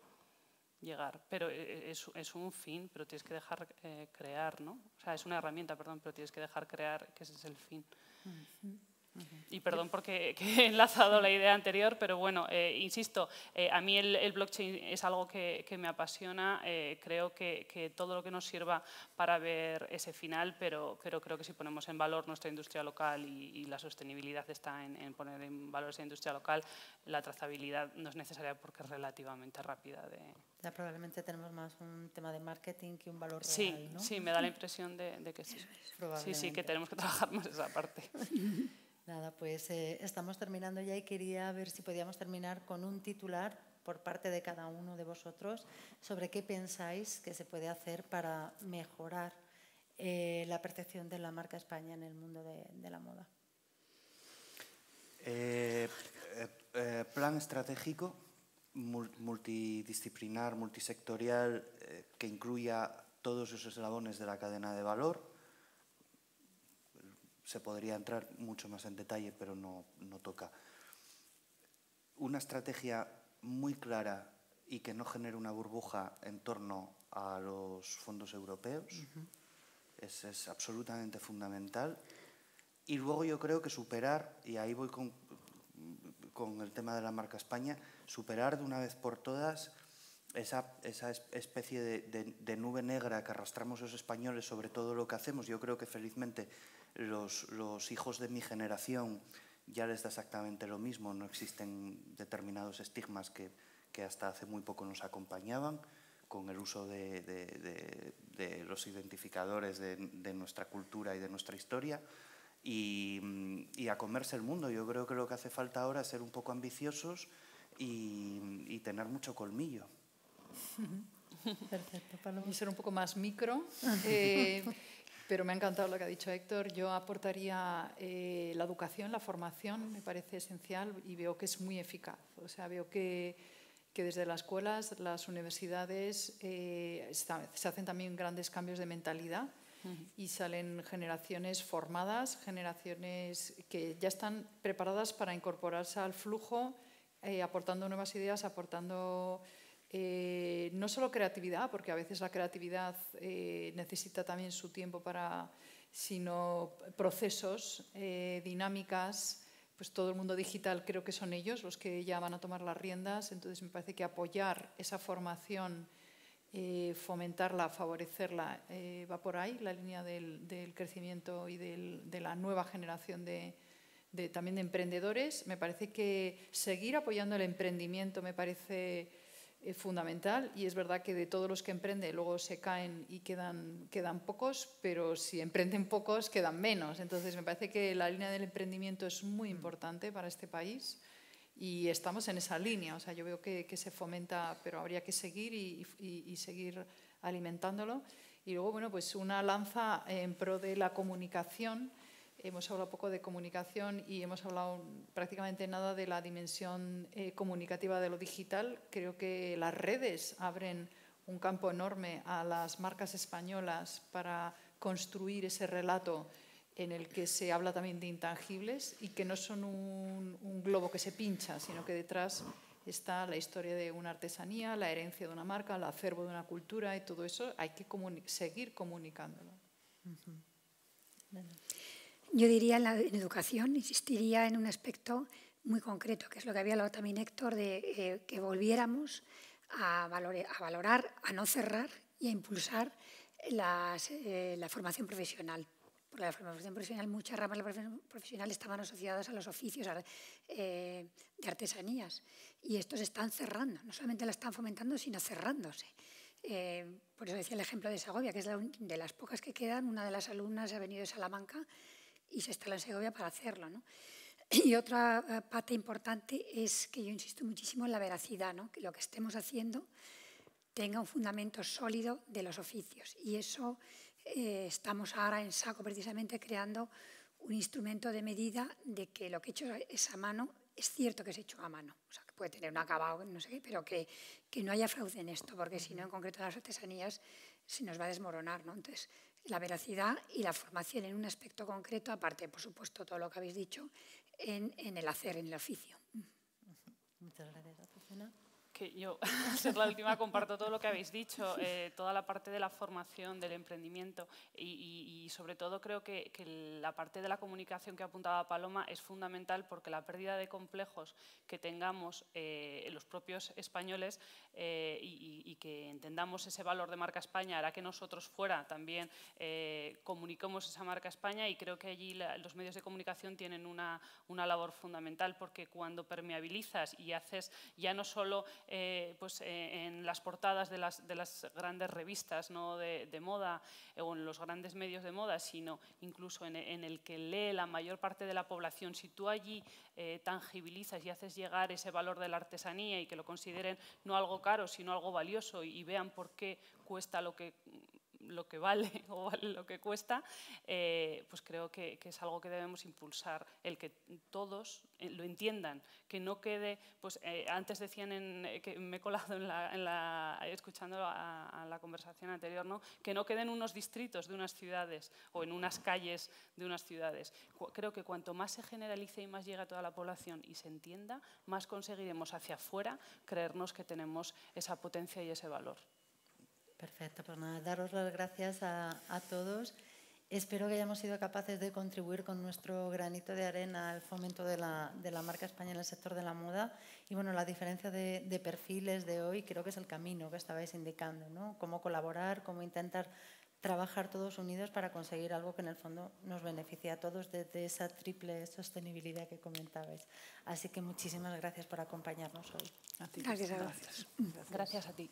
S5: llegar. Pero es un fin, pero tienes que dejar crear, ¿no? O sea, es una herramienta, perdón, pero tienes que dejar crear, que ese es el fin. Y perdón porque he enlazado la idea anterior, pero bueno, insisto, a mí el blockchain es algo que me apasiona. Creo que todo lo que nos sirva para ver ese final, pero creo que si ponemos en valor nuestra industria local y la sostenibilidad está en poner en valor esa industria local, la trazabilidad no es necesaria porque es relativamente rápida.
S1: Ya probablemente tenemos más un tema de marketing que un valor
S5: sí,
S1: real, ¿no?
S5: Sí, me da la impresión de que sí. Sí, que tenemos que trabajar más esa parte.
S1: Nada, pues estamos terminando ya y quería ver si podíamos terminar con un titular por parte de cada uno de vosotros sobre qué pensáis que se puede hacer para mejorar la percepción de la marca España en el mundo de la moda.
S2: Plan estratégico, multidisciplinar, multisectorial, que incluya todos esos eslabones de la cadena de valor. Se podría entrar mucho más en detalle, pero no toca. Una estrategia muy clara y que no genere una burbuja en torno a los fondos europeos. Es absolutamente fundamental. Y luego yo creo que superar, y ahí voy con el tema de la marca España, superar de una vez por todas esa especie de nube negra que arrastramos los españoles sobre todo lo que hacemos. Yo creo que felizmente los hijos de mi generación ya les da exactamente lo mismo, no existen determinados estigmas que hasta hace muy poco nos acompañaban, con el uso de los identificadores de nuestra cultura y de nuestra historia, y a comerse el mundo. Yo creo que lo que hace falta ahora es ser un poco ambiciosos y tener mucho colmillo.
S1: Perfecto, Paloma.
S3: Y ser un poco más micro. Pero me ha encantado lo que ha dicho Héctor. Yo aportaría la educación, la formación, me parece esencial y veo que es muy eficaz. O sea, veo que desde las escuelas, las universidades, se hacen también grandes cambios de mentalidad y salen generaciones formadas, generaciones que ya están preparadas para incorporarse al flujo, aportando nuevas ideas, aportando No solo creatividad, porque a veces la creatividad necesita también su tiempo sino procesos, dinámicas. Pues todo el mundo digital creo que son ellos los que ya van a tomar las riendas. Entonces me parece que apoyar esa formación, fomentarla, favorecerla, va por ahí la línea del crecimiento y de la nueva generación también de emprendedores. Me parece que seguir apoyando el emprendimiento me parece fundamental, y es verdad que de todos los que emprenden luego se caen y quedan pocos, pero si emprenden pocos quedan menos. Entonces me parece que la línea del emprendimiento es muy importante para este país y estamos en esa línea. O sea, yo veo que se fomenta, pero habría que seguir y seguir alimentándolo. Y luego, bueno, pues una lanza en pro de la comunicación. Hemos hablado poco de comunicación y hemos hablado prácticamente nada de la dimensión comunicativa de lo digital. Creo que las redes abren un campo enorme a las marcas españolas para construir ese relato en el que se habla también de intangibles y que no son un globo que se pincha, sino que detrás está la historia de una artesanía, la herencia de una marca, el acervo de una cultura, y todo eso hay que seguir comunicándolo.
S4: Yo diría en la educación, insistiría en un aspecto muy concreto, que es lo que había hablado también Héctor, de que volviéramos a valorar, a no cerrar y a impulsar la formación profesional. Porque la formación profesional, muchas ramas de la formación profesional estaban asociadas a los oficios de artesanías, y estos se están cerrando. No solamente la están fomentando, sino cerrándose. Por eso decía el ejemplo de Segovia, que es de las pocas que quedan. Una de las alumnas ha venido de Salamanca y se instaló en Segovia para hacerlo, ¿no? Y otra parte importante es que yo insisto muchísimo en la veracidad, ¿no? Que lo que estemos haciendo tenga un fundamento sólido de los oficios. Y eso estamos ahora en Saco precisamente creando un instrumento de medida de que lo que he hecho es a mano. Es cierto que es hecho a mano, o sea, que puede tener un acabado, no sé qué, pero que no haya fraude en esto, porque si no, en concreto las artesanías se nos va a desmoronar, ¿no? Entonces, la veracidad y la formación en un aspecto concreto, aparte, por supuesto, todo lo que habéis dicho, en el hacer, en el oficio.
S1: Muchas gracias, Azucena.
S5: Que yo, al ser la última, comparto todo lo que habéis dicho, toda la parte de la formación, del emprendimiento y sobre todo creo que la parte de la comunicación que apuntaba Paloma es fundamental, porque la pérdida de complejos que tengamos los propios españoles y que entendamos ese valor de marca España hará que nosotros fuera también comuniquemos esa marca España, y creo que allí los medios de comunicación tienen una labor fundamental, porque cuando permeabilizas y haces ya no solo en las portadas de las grandes revistas, ¿no?, de moda o en los grandes medios de moda, sino incluso en el que lee la mayor parte de la población. Si tú allí tangibilizas y haces llegar ese valor de la artesanía y que lo consideren no algo caro, sino algo valioso, y vean por qué cuesta lo que vale o vale lo que cuesta, pues creo que es algo que debemos impulsar, el que todos lo entiendan, que no quede, pues antes decían, que me he colado escuchando a la conversación anterior, ¿no?, que no queden unos distritos de unas ciudades o en unas calles de unas ciudades. Creo que cuanto más se generalice y más llegue a toda la población y se entienda, más conseguiremos hacia afuera creernos que tenemos esa potencia y ese valor.
S1: Perfecto, pues nada, daros las gracias a todos. Espero que hayamos sido capaces de contribuir con nuestro granito de arena al fomento de la marca España en el sector de la moda. Y bueno, la diferencia de perfiles de hoy creo que es el camino que estabais indicando, ¿no? Cómo colaborar, cómo intentar trabajar todos unidos para conseguir algo que en el fondo nos beneficie a todos desde esa triple sostenibilidad que comentabais. Así que muchísimas gracias por acompañarnos hoy.
S4: Gracias a vosotros.
S5: Gracias a ti.